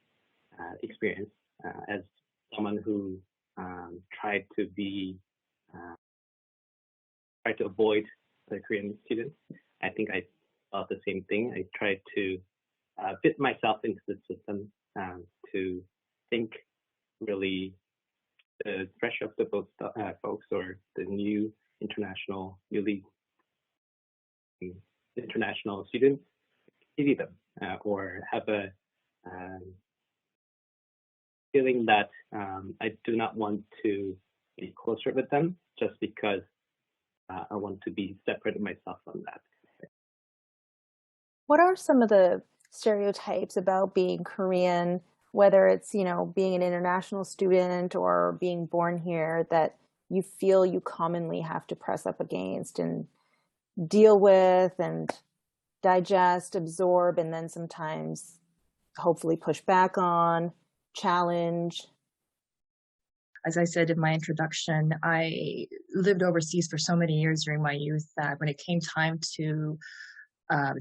experience as someone who tried to avoid the Korean students. I think I felt the same thing. I tried to fit myself into the system, to think really the pressure of the folks or the newly international students, pity them or have a feeling that I do not want to be closer with them just because I want to be separate myself from that. What are some of the stereotypes about being Korean, whether it's, being an international student or being born here, that you feel you commonly have to press up against and deal with and digest, absorb, and then sometimes hopefully push back on, challenge? As I said in my introduction, I lived overseas for so many years during my youth that when it came time to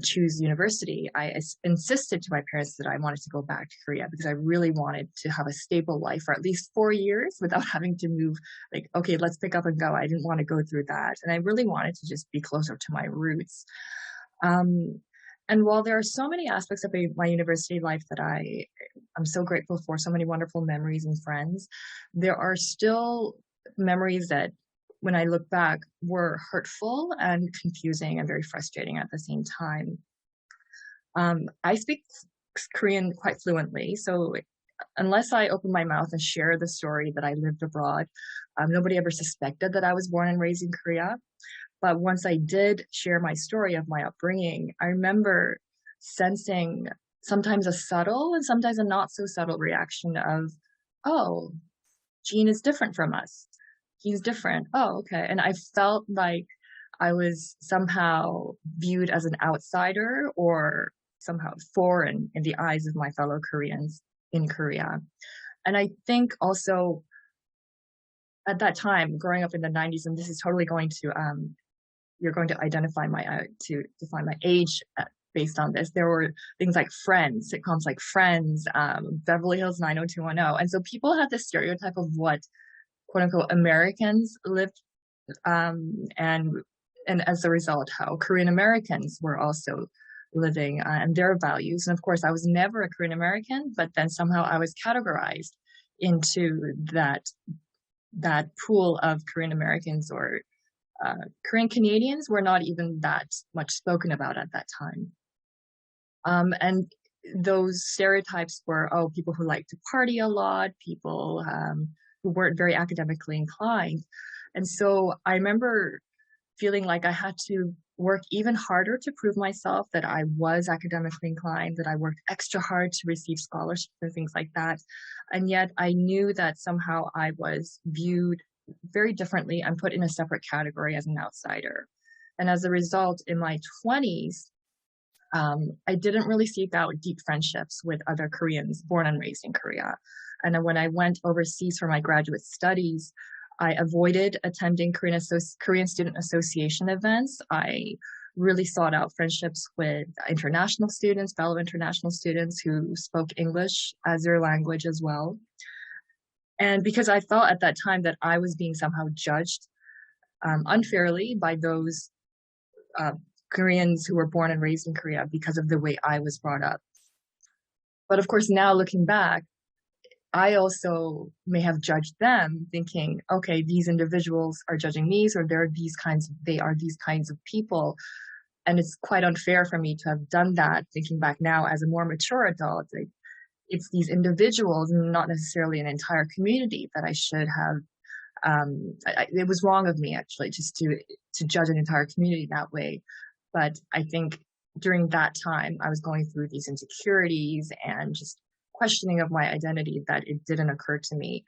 choose university, I insisted to my parents that I wanted to go back to Korea because I really wanted to have a stable life for at least 4 years without having to move, like, okay, let's pick up and go. I didn't want to go through that. And I really wanted to just be closer to my roots. And while there are so many aspects of my university life that I'm so grateful for, so many wonderful memories and friends, there are still memories that, when I look back, were hurtful and confusing and very frustrating at the same time. I speak Korean quite fluently, so unless I open my mouth and share the story that I lived abroad, nobody ever suspected that I was born and raised in Korea. But once I did share my story of my upbringing, I remember sensing sometimes a subtle and sometimes a not so subtle reaction of, oh, Gene is different from us. He's different. Oh, okay. And I felt like I was somehow viewed as an outsider or somehow foreign in the eyes of my fellow Koreans in Korea. And I think also at that time, growing up in the 90s, and this is totally going to, you're going to identify to define my age based on this. There were things like Friends, sitcoms like Friends, Beverly Hills 90210. And so people had this stereotype of what quote unquote Americans lived, and as a result, how Korean Americans were also living and their values. And of course, I was never a Korean American, but then somehow I was categorized into that pool of Korean Americans, or Korean Canadians were not even that much spoken about at that time. And those stereotypes were, people who like to party a lot, people who weren't very academically inclined. And so I remember feeling like I had to work even harder to prove myself that I was academically inclined, that I worked extra hard to receive scholarships and things like that. And yet I knew that somehow I was viewed very differently and put in a separate category as an outsider. And as a result, in my 20s, I didn't really seek out deep friendships with other Koreans born and raised in Korea. And when I went overseas for my graduate studies, I avoided attending Korean Student Association events. I really sought out friendships with international students, fellow international students who spoke English as their language as well. And because I felt at that time that I was being somehow judged unfairly by those Koreans who were born and raised in Korea because of the way I was brought up. But of course, now looking back, I also may have judged them thinking, okay, these individuals are judging me, or they are these kinds of people. And it's quite unfair for me to have done that, thinking back now as a more mature adult. It's these individuals, not necessarily an entire community, that I should have. It was wrong of me, actually, just to judge an entire community that way. But I think during that time, I was going through these insecurities and just questioning of my identity that it didn't occur to me.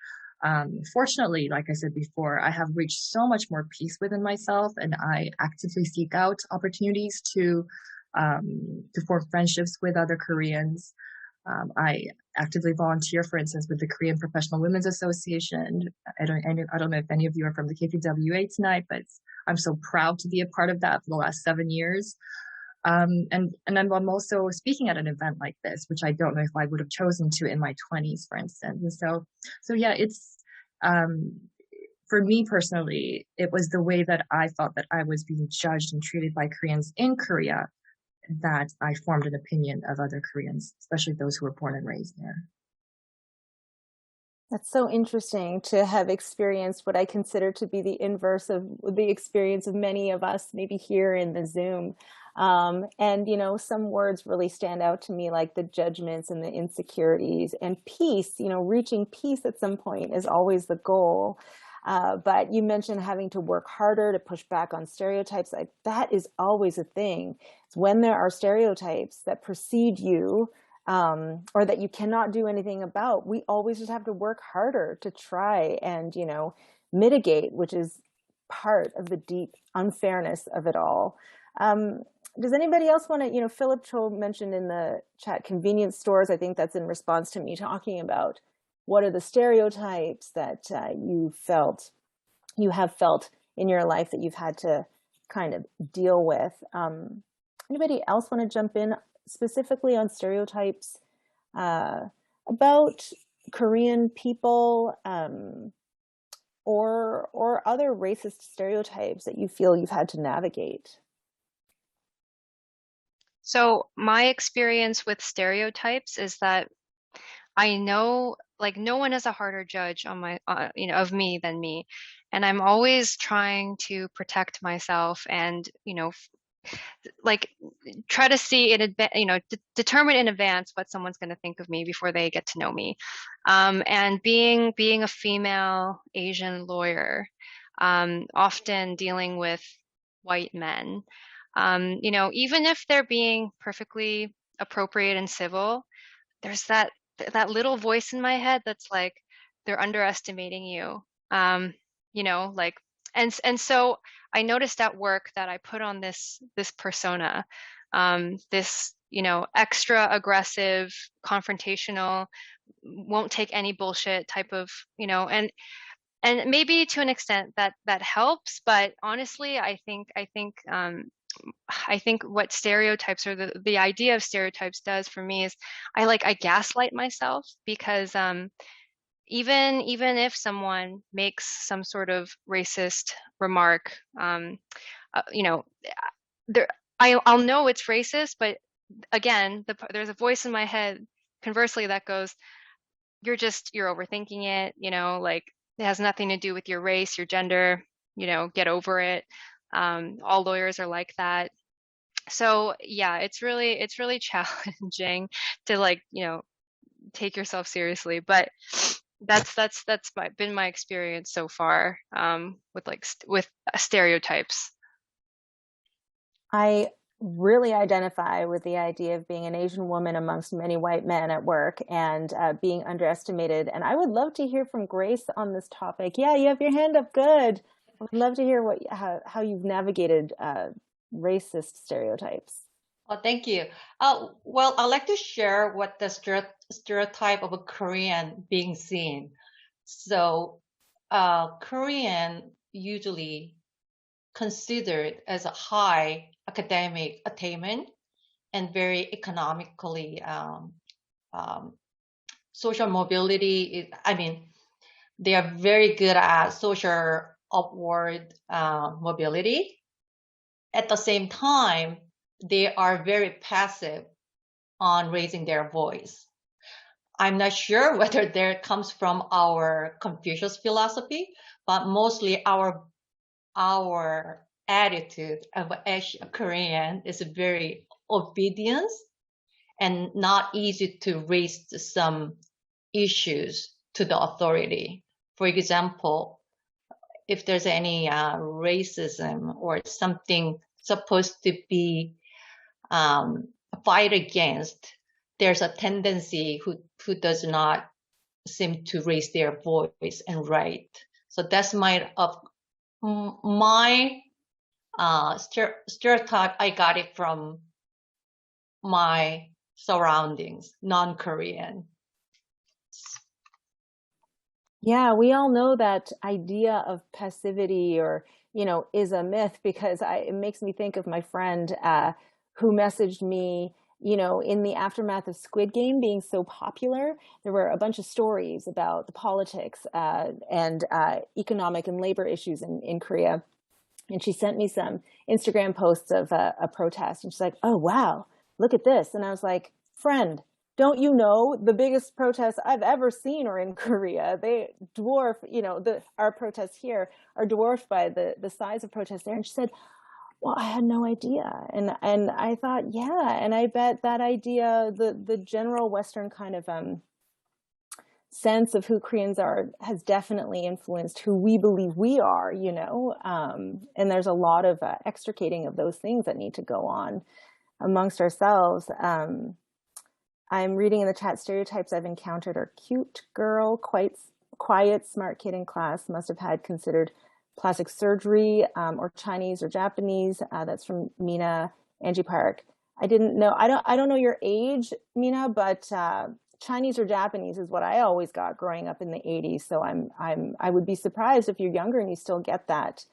Fortunately, like I said before, I have reached so much more peace within myself, and I actively seek out opportunities to form friendships with other Koreans. I actively volunteer, for instance, with the Korean Professional Women's Association. I don't know if any of you are from the KPWA tonight, but I'm so proud to be a part of that for the last 7 years. And I'm also speaking at an event like this, which I don't know if I would have chosen to in my 20s, for instance. And so yeah, it's, for me personally, it was the way that I thought that I was being judged and treated by Koreans in Korea that I formed an opinion of other Koreans, especially those who were born and raised there. That's so interesting to have experienced what I consider to be the inverse of the experience of many of us, maybe here in the Zoom. And, some words really stand out to me, like the judgments and the insecurities and peace. Reaching peace at some point is always the goal. But you mentioned having to work harder to push back on stereotypes. Like, that is always a thing. It's when there are stereotypes that precede you, or that you cannot do anything about, we always just have to work harder to try and, mitigate, which is part of the deep unfairness of it all. Does anybody else want to, Philip Cho mentioned in the chat convenience stores. I think that's in response to me talking about what are the stereotypes that you have felt in your life that you've had to kind of deal with. Anybody else want to jump in specifically on stereotypes about Korean people, or other racist stereotypes that you feel you've had to navigate? So my experience with stereotypes is that I know, like, no one is a harder judge on my, of me than me. And I'm always trying to protect myself and, try to see in advance, determine in advance what someone's going to think of me before they get to know me. And being a female Asian lawyer, often dealing with white men, even if they're being perfectly appropriate and civil, there's that little voice in my head that's like, they're underestimating you, and so I noticed at work that I put on this persona, this, extra aggressive, confrontational, won't take any bullshit type of, and and maybe to an extent that helps, but honestly, I think what stereotypes, or the idea of stereotypes, does for me is I gaslight myself, because even if someone makes some sort of racist remark, you know, there I'll know it's racist, but again, there's a voice in my head conversely that goes, you're overthinking it, like, it has nothing to do with your race, your gender, get over it. All lawyers are like that. So yeah, it's really challenging to take yourself seriously, but that's been my experience so far, with stereotypes. I really identify with the idea of being an Asian woman amongst many white men at work and being underestimated. And I would love to hear from Grace on this topic. Yeah, you have your hand up. Good. I would love to hear how you've navigated racist stereotypes. Well, thank you. Well, I'd like to share what the stereotype of a Korean being seen. So, Korean usually considered as a high academic attainment and very economically social mobility. They are very good at social upward mobility. At the same time, they are very passive on raising their voice. I'm not sure whether that comes from our Confucius philosophy, but mostly our attitude of a Korean is very obedient and not easy to raise some issues to the authority. For example, if there's any racism or something supposed to be fight against, there's a tendency who does not seem to raise their voice and write. So that's my stereotype. I got it from my surroundings, non-Korean. Yeah, we all know that idea of passivity is a myth, because it makes me think of my friend who messaged me, in the aftermath of Squid Game being so popular. There were a bunch of stories about the politics and economic and labor issues in Korea. And she sent me some Instagram posts of a protest. And she's like, oh, wow, look at this. And I was like, friend, don't you know the biggest protests I've ever seen are in Korea? They dwarf, our protests here are dwarfed by the size of protests there. And she said, well, I had no idea. And I thought, yeah, and I bet that idea, the general Western kind of sense of who Koreans are has definitely influenced who we believe we are, and there's a lot of extricating of those things that need to go on amongst ourselves. I'm reading in the chat, stereotypes I've encountered are cute girl, quite quiet, smart kid in class, must have had considered plastic surgery, or Chinese or Japanese. That's from Mina Angie Park. I didn't know. I don't know your age, Mina, but Chinese or Japanese is what I always got growing up in the 80s. So I would be surprised if you're younger and you still get that.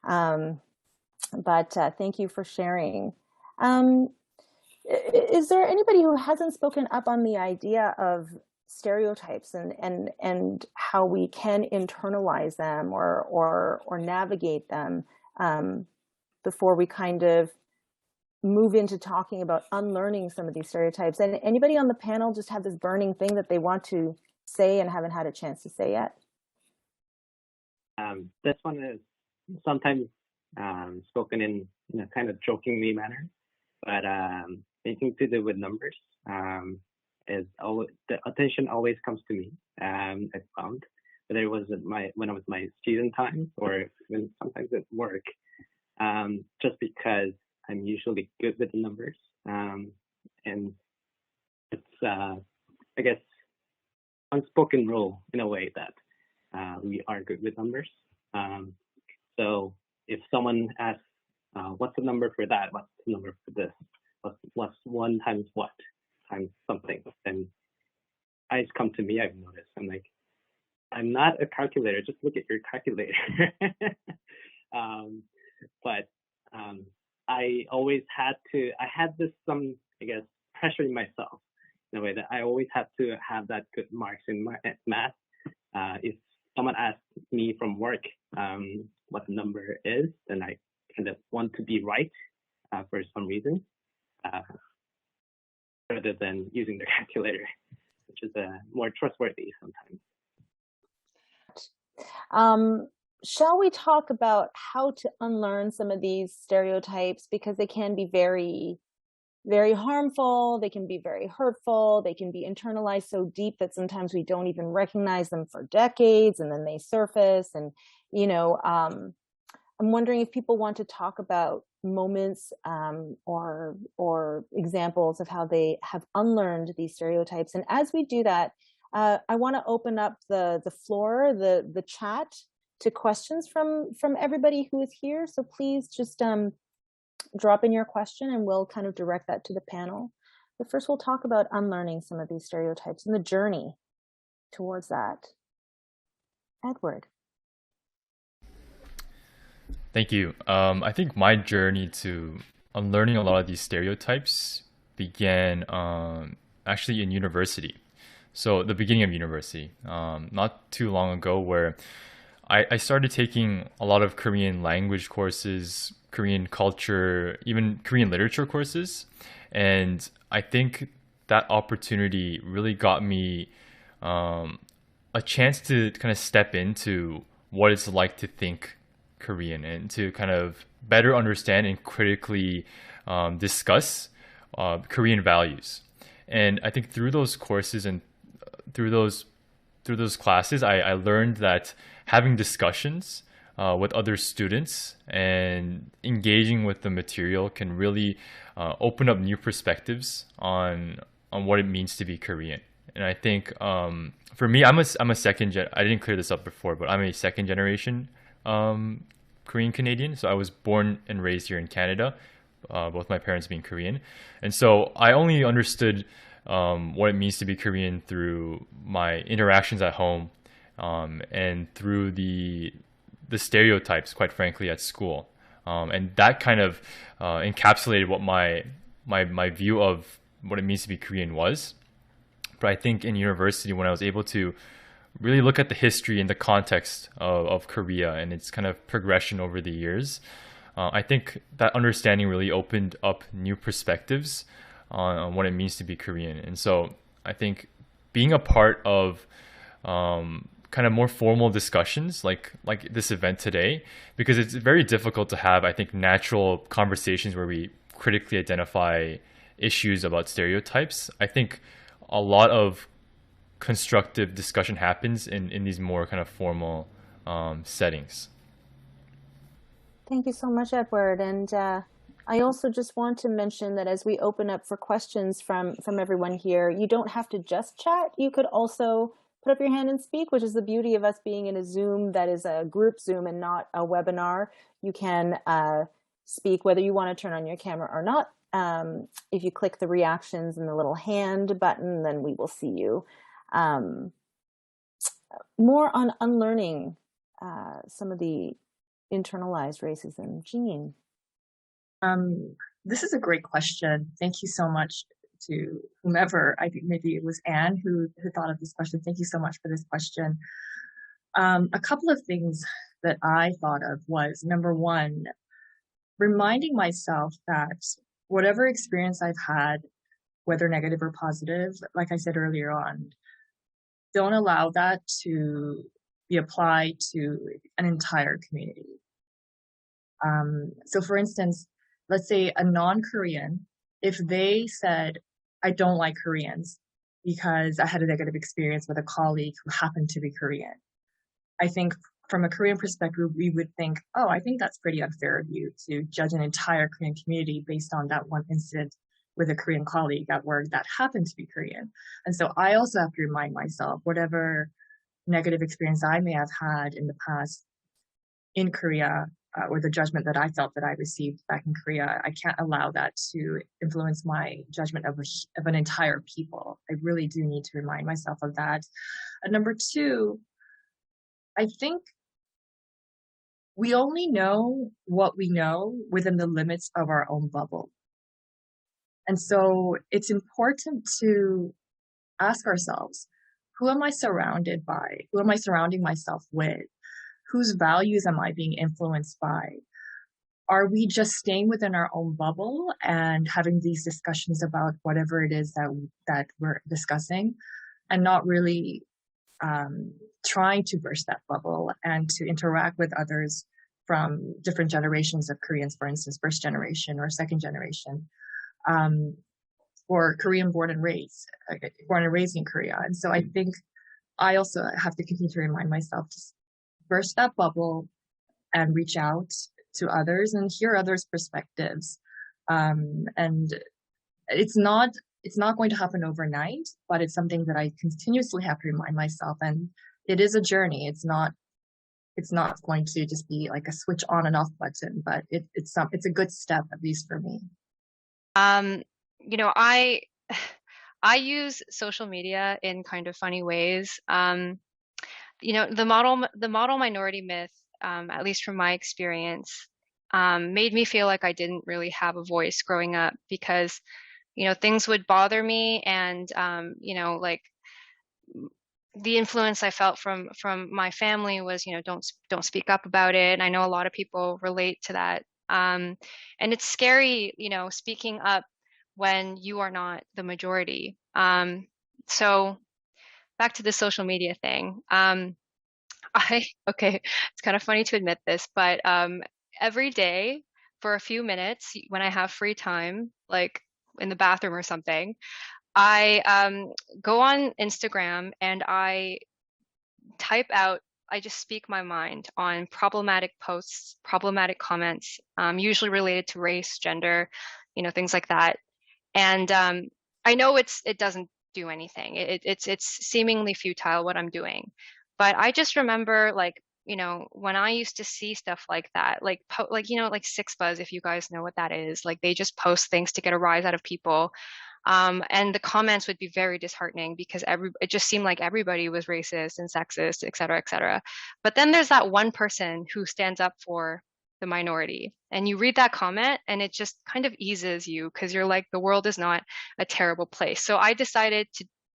But thank you for sharing. Is there anybody who hasn't spoken up on the idea of stereotypes and how we can internalize them or navigate them before we kind of move into talking about unlearning some of these stereotypes? And anybody on the panel just have this burning thing that they want to say and haven't had a chance to say yet? This one is sometimes spoken in a kind of jokingly manner, but anything to do with numbers is always, the attention always comes to me. I found whether it was when it was my student time or when sometimes at work, just because I'm usually good with the numbers, and it's I guess unspoken rule in a way that we are good with numbers. So if someone asks, what's the number for that? What's the number for this? What's 1 times what times something? Then eyes come to me, I've noticed. I'm like, I'm not a calculator. Just look at your calculator. But I always had to. I had this I guess, pressuring myself in a way that I always had to have that good marks in math. If someone asks me from work what the number is, then I kind of want to be right for some reason, rather than using the calculator, which is more trustworthy sometimes. Shall we talk about how to unlearn some of these stereotypes, because they can be very, very harmful, they can be very hurtful, they can be internalized so deep that sometimes we don't even recognize them for decades, and then they surface. And, you know, I'm wondering if people want to talk about moments or examples of how they have unlearned these stereotypes. And as we do that, I want to open up the floor, the chat, to questions from everybody who is here. So please just drop in your question and we'll kind of direct that to the panel. But first we'll talk about unlearning some of these stereotypes and the journey towards that. Edward. Thank you. I think my journey to unlearning a lot of these stereotypes began actually in university. So the beginning of university, not too long ago, where I started taking a lot of Korean language courses, Korean culture, even Korean literature courses. And I think that opportunity really got me a chance to kind of step into what it's like to think Korean and to kind of better understand and critically discuss Korean values. And I think through those courses and through those classes, I learned that having discussions with other students and engaging with the material can really open up new perspectives on what it means to be Korean. And I think for me, I'm a second gen. I didn't clear this up before, but I'm a second generation Korean Canadian. So I was born and raised here in Canada, both my parents being Korean, and so I only understood what it means to be Korean through my interactions at home, and through the stereotypes, quite frankly, at school. And that kind of encapsulated what my view of what it means to be Korean was. But I think in university, when I was able to really look at the history and the context of Korea and its kind of progression over the years, I think that understanding really opened up new perspectives on what it means to be Korean. And so I think being a part of kind of more formal discussions like this event today, because it's very difficult to have, I think, natural conversations where we critically identify issues about stereotypes. I think a lot of constructive discussion happens in these more kind of formal settings. Thank you so much, Edward. And I also just want to mention that as we open up for questions from everyone here, you don't have to just chat. You could also put up your hand and speak, which is the beauty of us being in a Zoom that is a group Zoom and not a webinar. You can speak whether you want to turn on your camera or not. If you click the reactions and the little hand button, then we will see you. More on unlearning some of the internalized racism. Jean. This is a great question. Thank you so much to whomever. I think maybe it was Anne who thought of this question. Thank you so much for this question. A couple of things that I thought of was, number one, reminding myself that whatever experience I've had, whether negative or positive, like I said earlier on, don't allow that to be applied to an entire community. So for instance, let's say a non-Korean, if they said, I don't like Koreans because I had a negative experience with a colleague who happened to be Korean, I think from a Korean perspective, we would think, oh, I think that's pretty unfair of you to judge an entire Korean community based on that one incident with a Korean colleague at work that happened to be Korean. And so I also have to remind myself, whatever negative experience I may have had in the past in Korea, or the judgment that I felt that I received back in Korea, I can't allow that to influence my judgment of an entire people. I really do need to remind myself of that. And number two, I think we only know what we know within the limits of our own bubble. And so it's important to ask ourselves, who am I surrounded by? Who am I surrounding myself with? Whose values am I being influenced by? Are we just staying within our own bubble and having these discussions about whatever it is that we're discussing, and not really trying to burst that bubble and to interact with others from different generations of Koreans, for instance, first generation or second generation, or Korean born and raised in Korea. And so I think I also have to continue to remind myself to burst that bubble and reach out to others and hear others' perspectives. And it's not going to happen overnight, but it's something that I continuously have to remind myself. And it is a journey. It's not going to just be like a switch on and off button, but it's a good step, at least for me. You know, I use social media in kind of funny ways. You know, the model minority myth, at least from my experience, made me feel like I didn't really have a voice growing up, because, you know, things would bother me, and you know, like the influence I felt from my family was, you know, don't speak up about it. And I know a lot of people relate to that. And it's scary, you know, speaking up when you are not the majority. So back to the social media thing. Okay, it's kind of funny to admit this, but every day for a few minutes when I have free time, like in the bathroom or something, I go on Instagram and I just speak my mind on problematic posts, problematic comments, usually related to race, gender, you know, things like that. And I know it doesn't do anything. It's seemingly futile what I'm doing. But I just remember, like, you know, when I used to see stuff like that, like you know, like Six Buzz, if you guys know what that is, like they just post things to get a rise out of people. And the comments would be very disheartening, because it just seemed like everybody was racist and sexist, et cetera, et cetera. But then there's that one person who stands up for the minority, and you read that comment and it just kind of eases you, because you're like, the world is not a terrible place. So I decided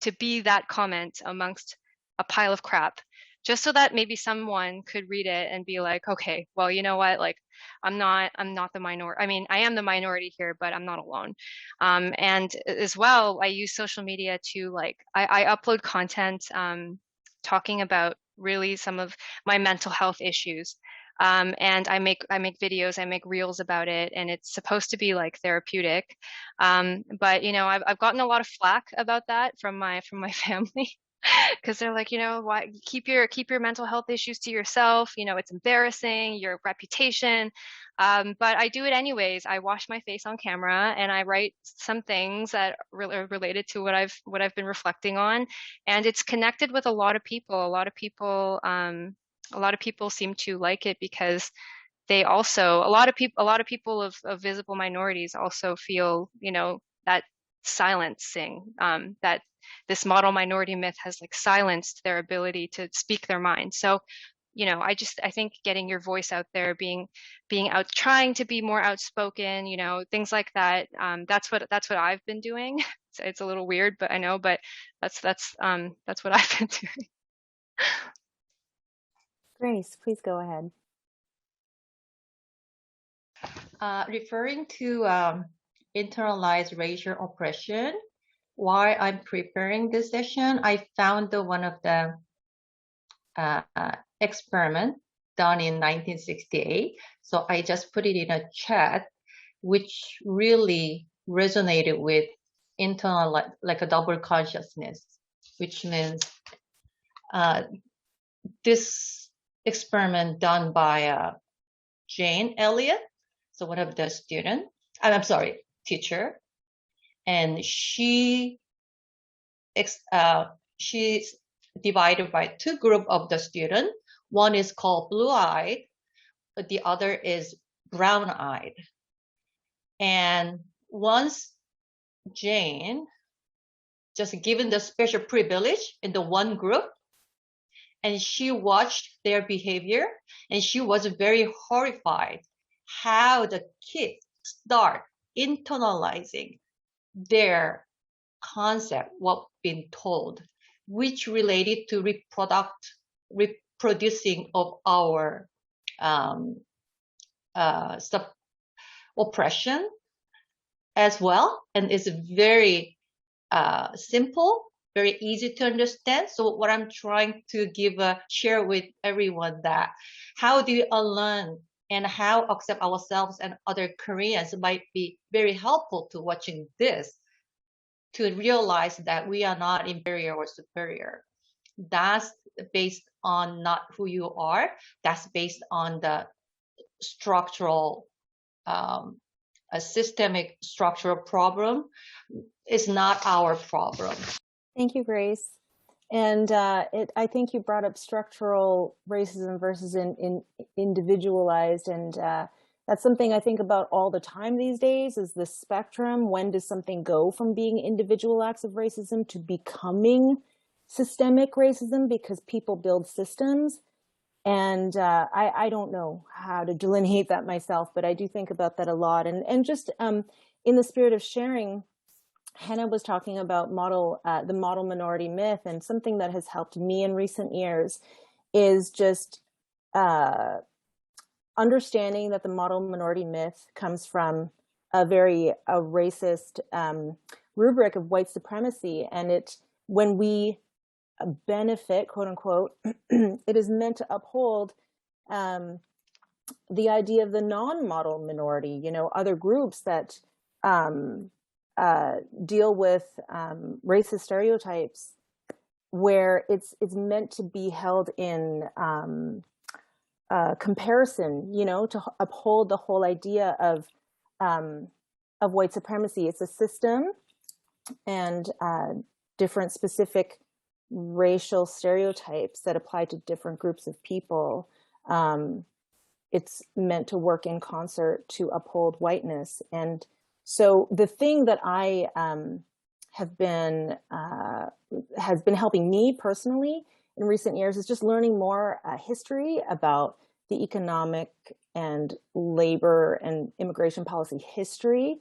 to be that comment amongst a pile of crap, just so that maybe someone could read it and be like, okay, well, you know what, like I'm not the minority. I mean, I am the minority here, but I'm not alone. And as well, I use social media to, like, I upload content talking about really some of my mental health issues. And I make videos, I make reels about it, and it's supposed to be like therapeutic. But you know, I've gotten a lot of flack about that from my family. Because they're like, you know, why keep your mental health issues to yourself? You know, it's embarrassing, your reputation. But I do it anyways. I wash my face on camera and I write some things that are related to what I've been reflecting on, and it's connected with a lot of people. A lot of people seem to like it, because they also, a lot of people of visible minorities also feel, you know, that silencing, that this model minority myth has like silenced their ability to speak their mind. So, you know, I think getting your voice out there, being out, trying to be more outspoken, you know, things like that. That's what I've been doing. It's a little weird, but I know, but that's what I've been doing. Grace, please go ahead. Referring to internalized racial oppression, while I'm preparing this session, I found one of the experiment done in 1968. So I just put it in a chat, which really resonated with internal, like a double consciousness, which means this experiment done by Jane Elliott, so one of the teacher, and she's divided by two groups of the student. One is called blue-eyed, but the other is brown-eyed. And once Jane just given the special privilege in the one group, and she watched their behavior, and she was very horrified how the kids start internalizing their concept, what been told, which related to reproducing of our oppression as well, and it's very simple, very easy to understand. So what I'm trying to share with everyone, that how do you unlearn and how accept ourselves and other Koreans might be very helpful to watching this, to realize that we are not inferior or superior. That's based on not who you are. That's based on the structural, a systemic structural problem. It's not our problem. Thank you, Grace. And I think you brought up structural racism versus individualized, and that's something I think about all the time these days, is the spectrum. When does something go from being individual acts of racism to becoming systemic racism because people build systems? And I don't know how to delineate that myself, but I do think about that a lot. And just in the spirit of sharing, Hannah was talking about the model minority myth, and something that has helped me in recent years is just understanding that the model minority myth comes from a very racist rubric of white supremacy, and when we benefit, quote unquote, it is meant to uphold the idea of the non-model minority, other groups that deal with racist stereotypes, where it's meant to be held in comparison, to uphold the whole idea of white supremacy. It's a system, and different specific racial stereotypes that apply to different groups of people. It's meant to work in concert to uphold whiteness. And so the thing that I has been helping me personally in recent years is just learning more history about the economic and labor and immigration policy history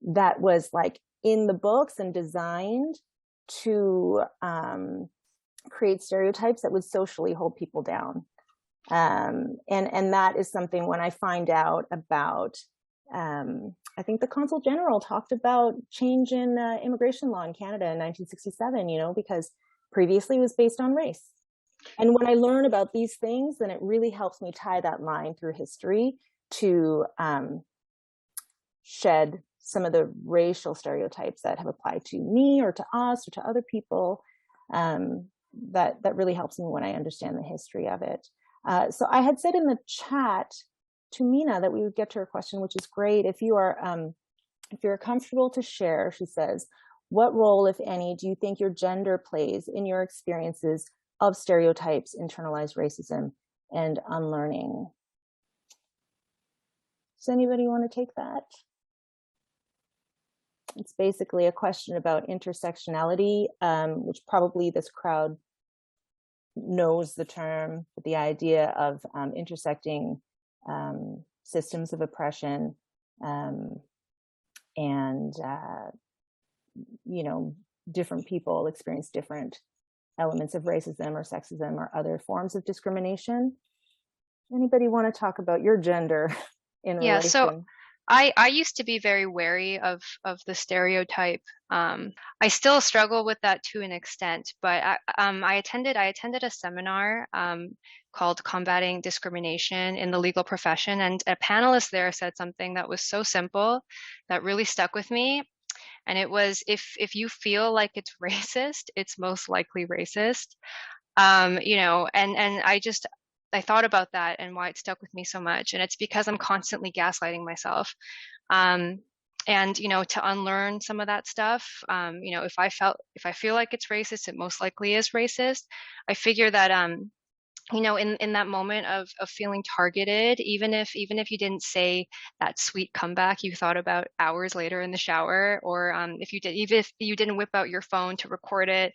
that was like in the books and designed to create stereotypes that would socially hold people down. And that is something, when I find out about, I think the Consul General talked about change in immigration law in Canada in 1967, because previously it was based on race. And when I learn about these things, then it really helps me tie that line through history to shed some of the racial stereotypes that have applied to me or to us or to other people. That really helps me when I understand the history of it. So I had said in the chat to Mina that we would get to her question, which is great. If you're comfortable to share, she says, what role, if any, do you think your gender plays in your experiences of stereotypes, internalized racism, and unlearning? Does anybody want to take that? It's basically a question about intersectionality, which probably this crowd knows the term, but the idea of intersecting systems of oppression and different people experience different elements of racism or sexism or other forms of discrimination. Anybody want to talk about your gender in relation? Yeah, so I used to be very wary of the stereotype. I still struggle with that to an extent, but I attended a seminar called Combating Discrimination in the Legal Profession, and a panelist there said something that was so simple that really stuck with me. And it was, if you feel like it's racist, it's most likely racist. And I thought about that and why it stuck with me so much. And it's because I'm constantly gaslighting myself. And, to unlearn some of that stuff, if I feel like it's racist, it most likely is racist. I figure that, in that moment of feeling targeted, even if you didn't say that sweet comeback you thought about hours later in the shower, or even if you didn't whip out your phone to record it,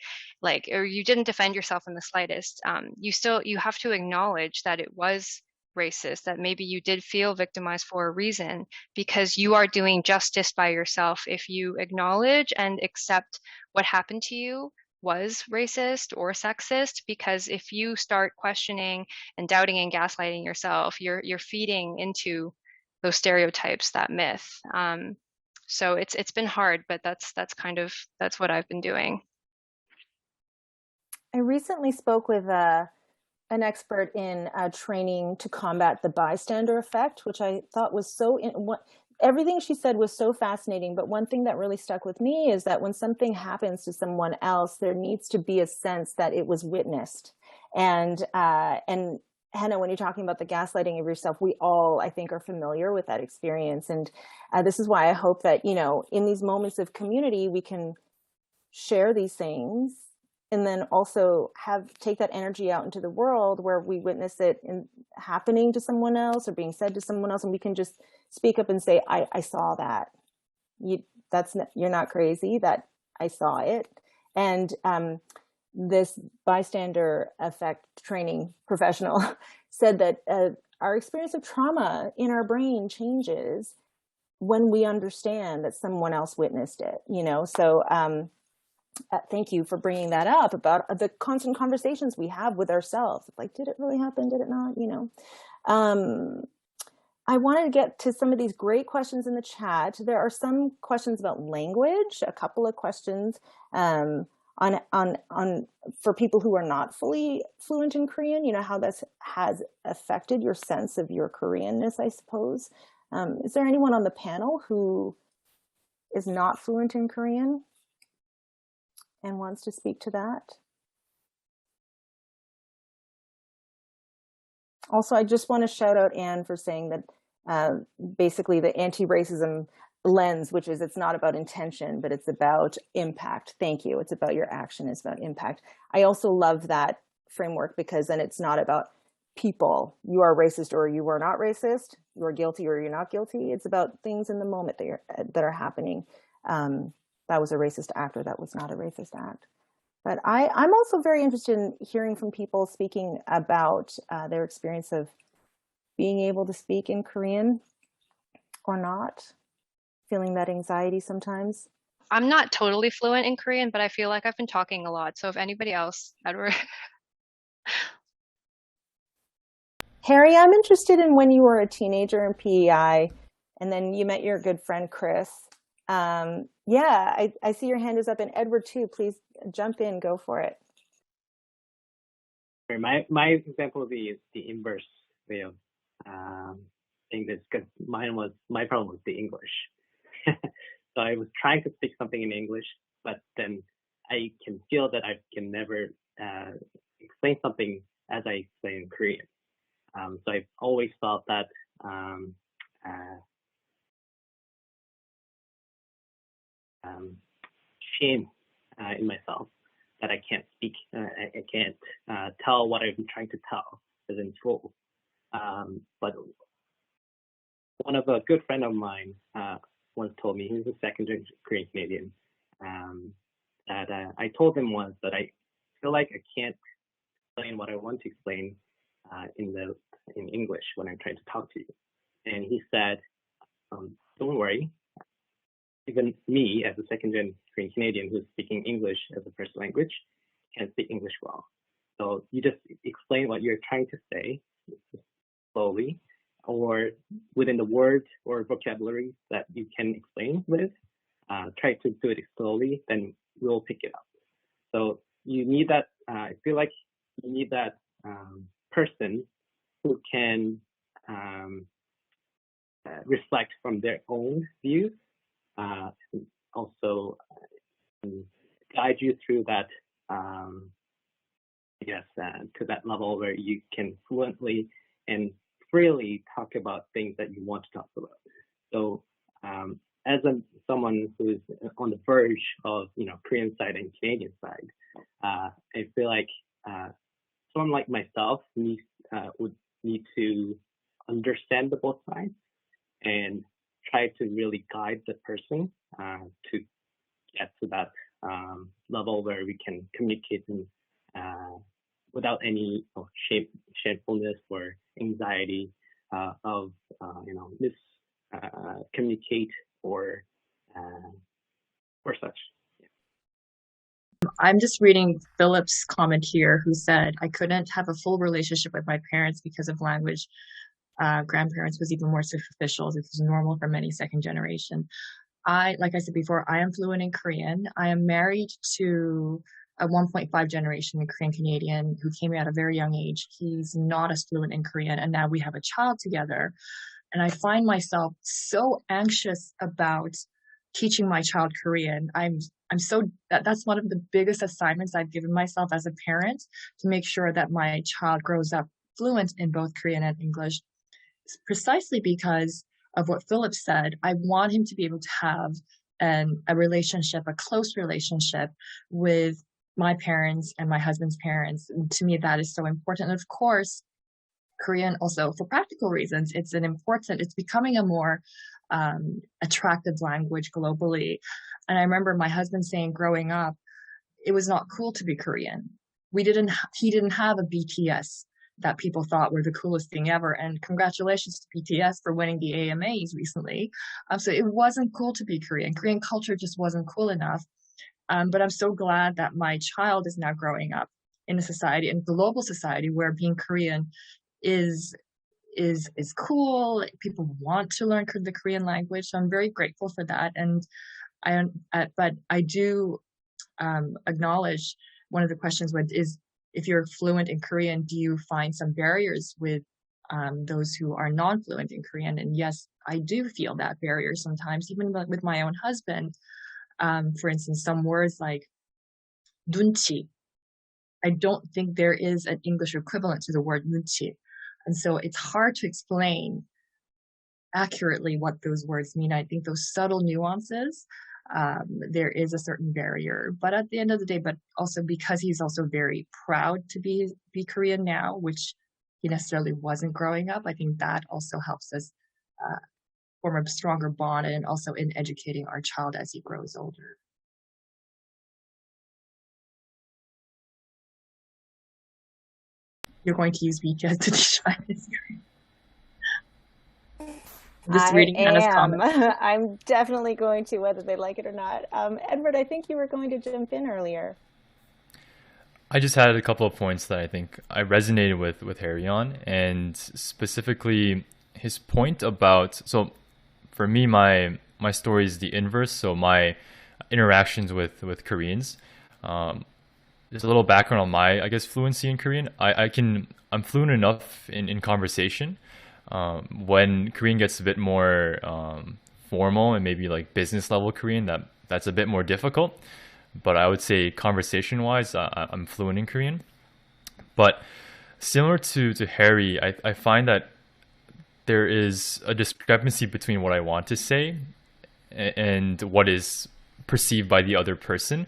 or you didn't defend yourself in the slightest, you have to acknowledge that it was racist, that maybe you did feel victimized for a reason, because you are doing justice by yourself if you acknowledge and accept what happened to you was racist or sexist. Because if you start questioning and doubting and gaslighting yourself, you're feeding into those stereotypes, that myth. So it's been hard, but that's what I've been doing. I recently spoke with an expert in training to combat the bystander effect, which I thought was everything she said was so fascinating. But one thing that really stuck with me is that when something happens to someone else, there needs to be a sense that it was witnessed. And Hannah, when you're talking about the gaslighting of yourself, we all, I think, are familiar with that experience. And this is why I hope that, in these moments of community, we can share these things and then also take that energy out into the world where we witness it happening to someone else or being said to someone else, and we can just speak up and say, I saw that. You're not crazy, that I saw it. And this bystander effect training professional said that our experience of trauma in our brain changes when we understand that someone else witnessed it, So thank you for bringing that up about the constant conversations we have with ourselves. Did it really happen? Did it not? I wanted to get to some of these great questions in the chat. There are some questions about language, a couple of questions on for people who are not fully fluent in Korean, how this has affected your sense of your Koreanness, I suppose. Is there anyone on the panel who is not fluent in Korean and wants to speak to that? Also, I just want to shout out Anne for saying that basically the anti-racism lens, which is it's not about intention, but it's about impact. Thank you. It's about your action. It's about impact. I also love that framework because then it's not about people. You are racist or you are not racist. You are guilty or you're not guilty. It's about things in the moment that are happening. That was a racist act or that was not a racist act. But I'm also very interested in hearing from people speaking about their experience of being able to speak in Korean or not, feeling that anxiety sometimes. I'm not totally fluent in Korean, but I feel like I've been talking a lot. So if anybody else, Edward. Harry, I'm interested in when you were a teenager in PEI and then you met your good friend, Chris. I see your hand is up, and Edward too. Please jump in, go for it. My example would be the inverse way of saying this, because my problem was the English. So I was trying to speak something in English, but then I can feel that I can never explain something as I explain in Korean. So I've always felt that shame in myself that I can't speak, I can't tell what I'm trying to tell as in full. But one of a good friend of mine once told me, he's a second-generation Korean Canadian, that I told him once that I feel like I can't explain what I want to explain in English when I'm trying to talk to you. And he said, don't worry. Even me, as a second-gen Korean Canadian who's speaking English as a first language, can speak English well. So you just explain what you're trying to say slowly, or within the words or vocabulary that you can explain with. Try to do it slowly, then we'll pick it up. So you need that. I feel like you need that person who can reflect from their own views. Also guide you through that, to that level where you can fluently and freely talk about things that you want to talk about. So as someone who's on the verge of, Korean side and Canadian side, I feel like someone like myself would need to understand the both sides and try to really guide the person to get to that level where we can communicate without any shamefulness or anxiety of communicate or such. I'm just reading Philip's comment here, who said, I couldn't have a full relationship with my parents because of language. Grandparents was even more superficial. This is normal for many second generation. Like I said before, I am fluent in Korean. I am married to a 1.5 generation Korean Canadian who came at a very young age. He's not as fluent in Korean, and now we have a child together. And I find myself so anxious about teaching my child Korean. That's one of the biggest assignments I've given myself as a parent, to make sure that my child grows up fluent in both Korean and English, precisely because of what Philip said. I want him to be able to have a relationship, a close relationship with my parents and my husband's parents. And to me, that is so important. And of course, Korean also, for practical reasons, it's becoming a more attractive language globally. And I remember my husband saying growing up, it was not cool to be Korean. He didn't have a BTS that people thought were the coolest thing ever. And congratulations to BTS for winning the AMAs recently. So it wasn't cool to be Korean. Korean culture just wasn't cool enough. But I'm so glad that my child is now growing up in a society, in global society, where being Korean is cool. People want to learn the Korean language. So I'm very grateful for that. And but I do acknowledge one of the questions is, if you're fluent in Korean, do you find some barriers with those who are non-fluent in Korean? And yes, I do feel that barrier sometimes, even with my own husband. For instance, some words like 눈치. I don't think there is an English equivalent to the word 눈치. And so it's hard to explain accurately what those words mean. I think those subtle nuances, there is a certain barrier. But at the end of the day, but also because he's also very proud to be Korean now, which he necessarily wasn't growing up, I think that also helps us form a stronger bond, and also in educating our child as he grows older. You're going to use BTS to teach Chinese. Just reading Hannah's comments. I'm definitely going to, whether they like it or not. Edward, I think you were going to jump in earlier. I just had a couple of points that I think I resonated with Harry on, and specifically his point about, so for me, my story is the inverse. So my interactions with Koreans, there's a little background on my, I guess, fluency in Korean. I'm fluent enough in conversation. When Korean gets a bit more formal and maybe like business level Korean, that's a bit more difficult. But I would say conversation wise, I'm fluent in Korean. But similar to Harry, I find that there is a discrepancy between what I want to say and what is perceived by the other person,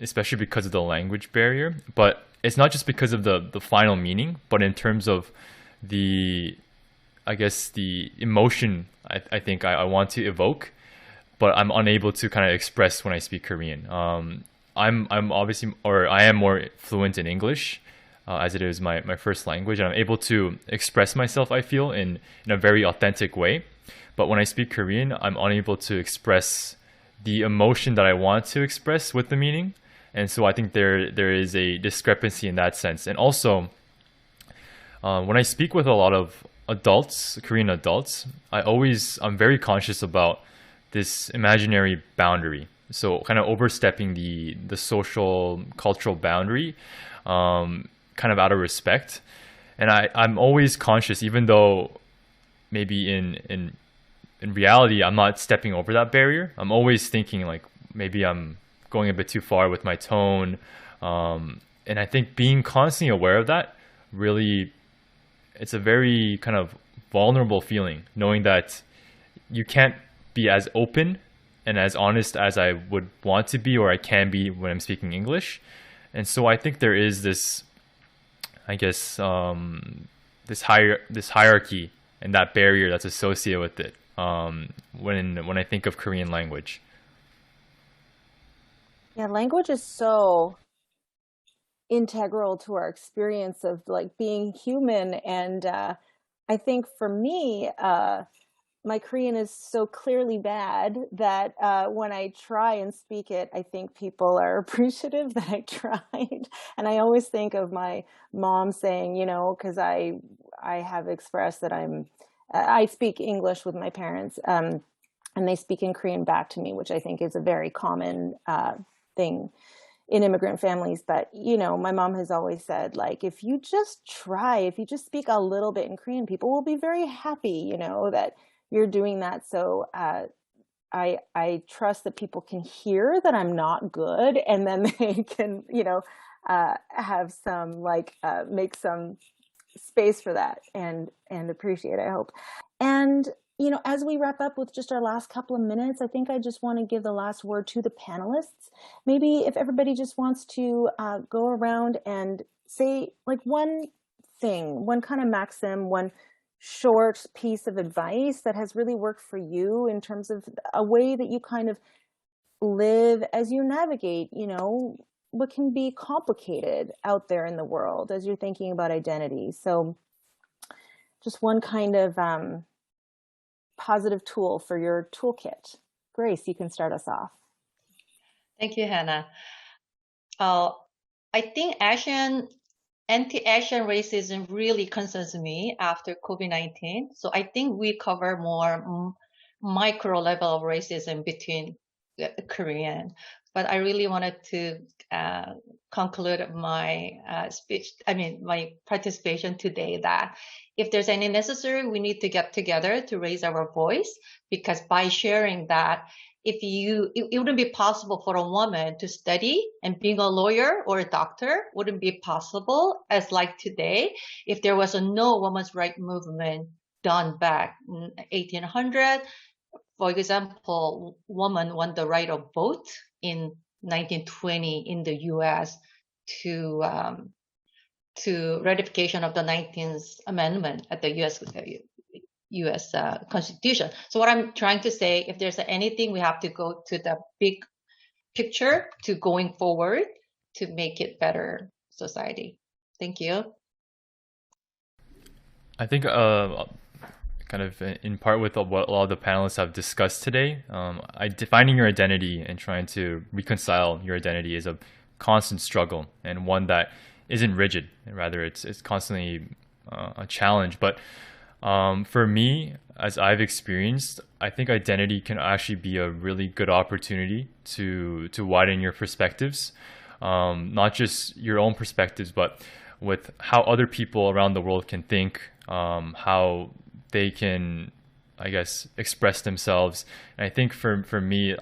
especially because of the language barrier. But it's not just because of the final meaning, but in terms of the emotion I think I want to evoke, but I'm unable to kind of express when I speak Korean. I'm obviously, or I am more fluent in English, as it is my first language, and I'm able to express myself, I feel, in a very authentic way. But when I speak Korean, I'm unable to express the emotion that I want to express with the meaning. And so I think there is a discrepancy in that sense. And also, when I speak with a lot of adults, Korean adults, I'm very conscious about this imaginary boundary. So kind of overstepping the social, cultural boundary, kind of out of respect. And I'm always conscious, even though maybe in reality, I'm not stepping over that barrier. I'm always thinking like, maybe I'm going a bit too far with my tone. And I think being constantly aware of that, really, it's a very kind of vulnerable feeling, knowing that you can't be as open and as honest as I would want to be, or I can be when I'm speaking English. And so I think there is this I guess, this hierarchy and that barrier that's associated with it when I think of Korean language. Yeah, language is so integral to our experience of like being human. And I think for me, my Korean is so clearly bad that when I try and speak it, I think people are appreciative that I tried. And I always think of my mom saying, you know, because I have expressed that I speak English with my parents, and they speak in Korean back to me, which I think is a very common thing in immigrant families. But, you know, my mom has always said, like, if you just try, if you just speak a little bit in Korean, people will be very happy, you know, that you're doing that. So I trust that people can hear that I'm not good, and then they can, you know, have some make some space for that and appreciate, I hope. And, you know, as we wrap up with just our last couple of minutes, I think I just want to give the last word to the panelists. Maybe if everybody just wants to go around and say like one thing, one kind of maxim, one short piece of advice that has really worked for you in terms of a way that you kind of live as you navigate, you know, what can be complicated out there in the world as you're thinking about identity. So just one kind of positive tool for your toolkit. Grace, you can start us off. Thank you, Hannah. I think anti-Asian racism really concerns me after COVID-19. So I think we cover more micro level of racism between Korean. But I really wanted to conclude my my participation today that if there's any necessary, we need to get together to raise our voice, because by sharing that, it wouldn't be possible for a woman to study, and being a lawyer or a doctor wouldn't be possible as like today if there was a no women's right movement done back in 1800. For example, women won the right of vote in 1920 in the U.S. to ratification of the 19th Amendment at the U.S. Constitution. So what I'm trying to say, if there's anything, we have to go to the big picture to going forward to make it better society. Thank you. I think kind of in part with what a lot of the panelists have discussed today, defining your identity and trying to reconcile your identity is a constant struggle, and one that isn't rigid. Rather, it's constantly a challenge. But for me, as I've experienced, I think identity can actually be a really good opportunity to widen your perspectives, not just your own perspectives, but with how other people around the world can think, how they can, I guess, express themselves. And I think for me,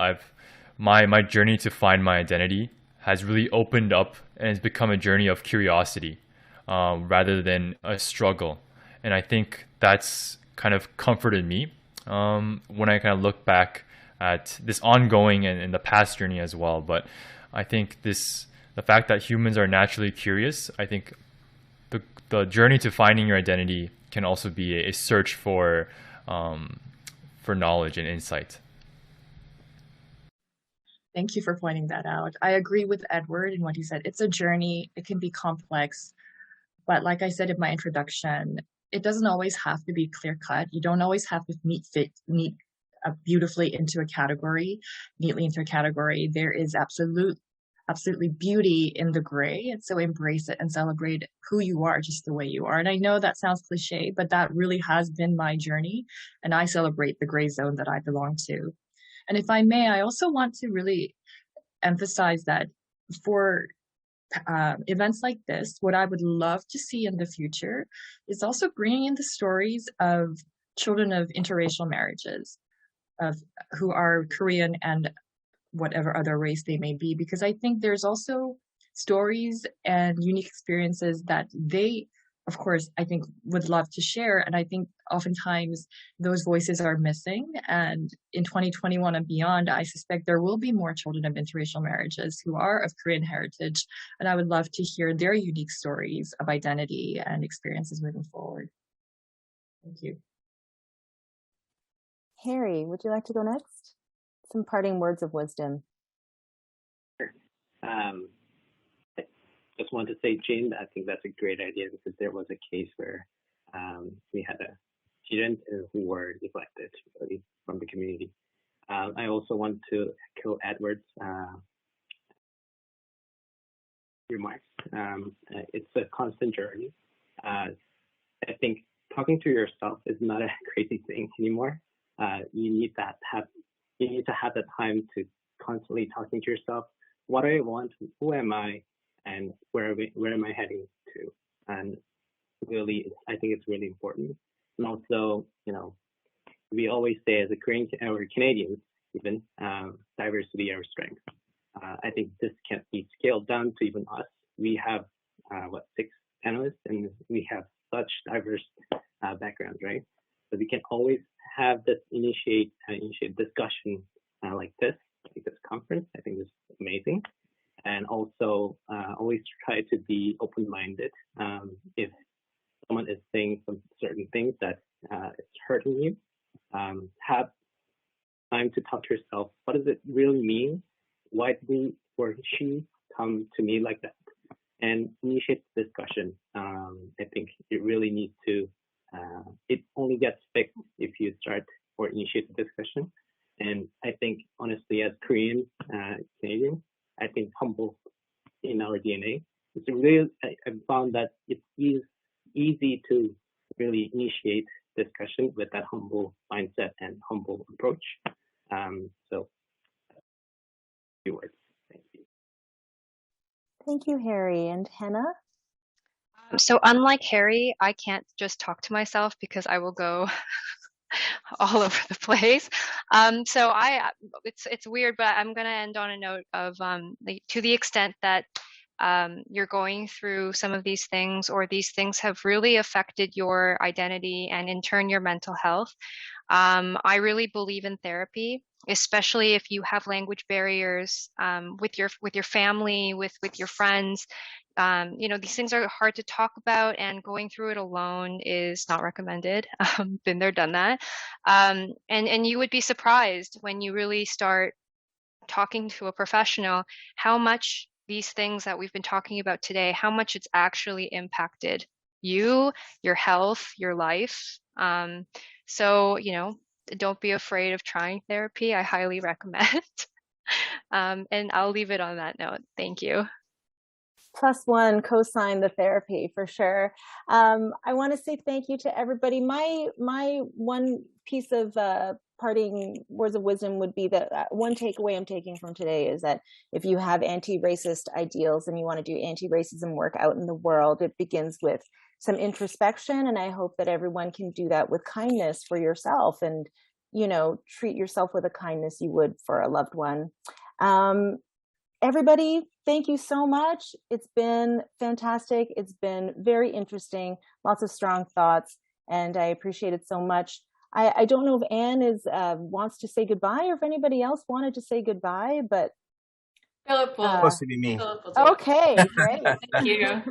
my journey to find my identity has really opened up and it's become a journey of curiosity rather than a struggle. And I think that's kind of comforted me when I kind of look back at this ongoing and the past journey as well. But I think the fact that humans are naturally curious, I think the journey to finding your identity can also be a search for knowledge and insight. Thank you for pointing that out. I agree with Edward in what he said. It's a journey. It can be complex. But like I said in my introduction, it doesn't always have to be clear-cut. You don't always have to meet beautifully into a category, neatly into a category. There is absolutely beauty in the gray. And so embrace it and celebrate who you are just the way you are. And I know that sounds cliche, but that really has been my journey. And I celebrate the gray zone that I belong to. And if I may, I also want to really emphasize that for events like this, what I would love to see in the future is also bringing in the stories of children of interracial marriages, of who are Korean and whatever other race they may be, because I think there's also stories and unique experiences that they of course, I think would love to share. And I think oftentimes those voices are missing. And in 2021 and beyond, I suspect there will be more children of interracial marriages who are of Korean heritage. And I would love to hear their unique stories of identity and experiences moving forward. Thank you. Harry, would you like to go next? Some parting words of wisdom. Sure. I just want to say, Jane, I think that's a great idea because there was a case where we had a student who were neglected really from the community. I also want to echo Edward's remarks. It's a constant journey. I think talking to yourself is not a crazy thing anymore. You need to have that time to constantly talking to yourself. What do I want? Who am I? And where am I heading to? And really, I think it's really important. And also, we always say as a Korean or Canadians, even diversity our strength. I think this can be scaled down to even us. We have 6 panelists, and we have such diverse backgrounds, right? So we can always have this initiate discussion like this conference. I think this is amazing. And also always try to be open-minded. If someone is saying some certain things that it's hurting you, have time to talk to yourself. What does it really mean? Why did he or she come to me like that? And initiate discussion. I think it really needs to, it only gets fixed if you start or initiate the discussion. And I think, honestly, as Korean Canadians, I think humble in our DNA. It's really, I found that it's easy to really initiate discussion with that humble mindset and humble approach. So, a few words. Thank you. Thank you, Harry. And Hannah? So unlike Harry, I can't just talk to myself because I will go all over the place. So it's weird, but I'm going to end on a note of to the extent that you're going through some of these things, or these things have really affected your identity and in turn your mental health. I really believe in therapy, especially if you have language barriers with your family, with your friends. These things are hard to talk about, and going through it alone is not recommended. Been there, done that. And you would be surprised when you really start talking to a professional how much these things that we've been talking about today, how much it's actually impacted you, your health, your life. So, don't be afraid of trying therapy. I highly recommend. And I'll leave it on that note. Thank you. +1 co-sign the therapy for sure. I want to say thank you to everybody. My one piece of parting words of wisdom would be that one takeaway I'm taking from today is that if you have anti-racist ideals and you want to do anti-racism work out in the world, it begins with some introspection. And I hope that everyone can do that with kindness for yourself and, treat yourself with a kindness you would for a loved one. Everybody, thank you so much. It's been fantastic. It's been very interesting, lots of strong thoughts, and I appreciate it so much. I don't know if Anne wants to say goodbye, or if anybody else wanted to say goodbye, but Philip will. Supposed to be me. Okay, great. Thank you.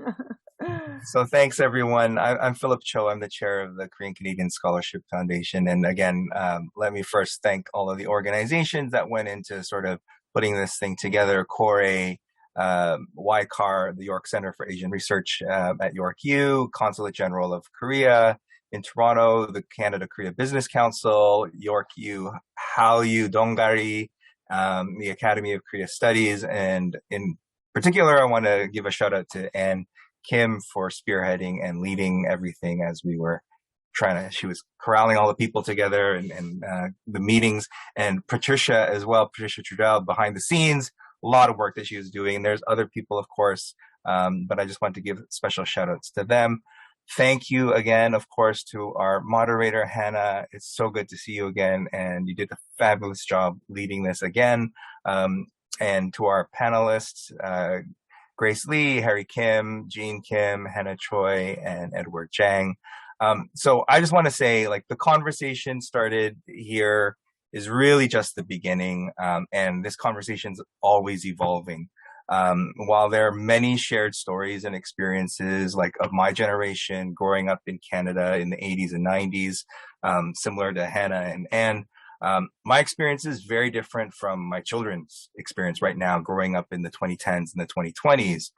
So thanks, everyone. I'm Philip Cho. I'm the chair of the Korean Canadian Scholarship Foundation. And again, let me first thank all of the organizations that went into sort of putting this thing together. CORE, YCAR, the York Center for Asian Research at York U, Consulate General of Korea in Toronto, the Canada-Korea Business Council, York U, Hallyu Dongari, the Academy of Korea Studies. And in particular, I want to give a shout out to Anne Kim for spearheading and leading everything as we were she was corralling all the people together and the meetings, and Patricia as well, Patricia Trudell behind the scenes, a lot of work that she was doing. And there's other people, of course, but I just want to give special shout outs to them. Thank you again, of course, to our moderator, Hannah. It's so good to see you again, and you did a fabulous job leading this again. And to our panelists, Grace Lee, Harry Kim, Jean Kim, Hannah Choi, and Edward Chang. So I just want to say, like, the conversation started here is really just the beginning, and this conversation is always evolving. While there are many shared stories and experiences, like of my generation growing up in Canada in the 80s and 90s, similar to Hannah and Anne, my experience is very different from my children's experience right now, growing up in the 2010s and the 2020s.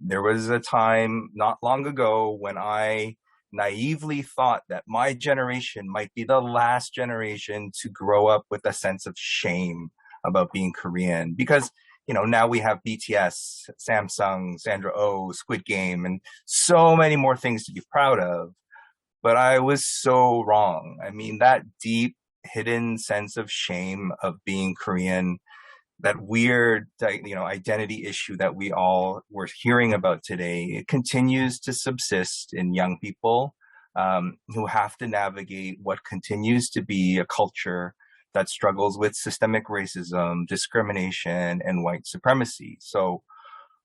There was a time not long ago when I naively thought that my generation might be the last generation to grow up with a sense of shame about being Korean, because now we have BTS, Samsung, Sandra Oh, Squid Game, and so many more things to be proud of. But I was so wrong. I mean, that deep hidden sense of shame of being Korean, that weird, identity issue that we all were hearing about today, it continues to subsist in young people who have to navigate what continues to be a culture that struggles with systemic racism, discrimination, and white supremacy. So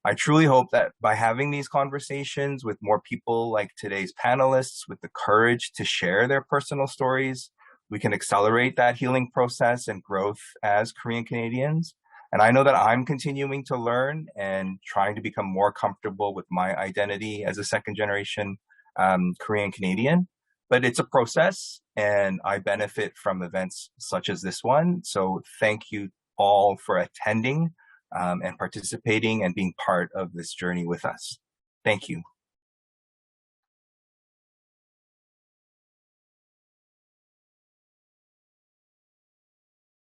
I truly hope that by having these conversations with more people like today's panelists, with the courage to share their personal stories, we can accelerate that healing process and growth as Korean Canadians. And I know that I'm continuing to learn and trying to become more comfortable with my identity as a second generation Korean Canadian. But it's a process, and I benefit from events such as this one. So thank you all for attending and participating and being part of this journey with us. Thank you.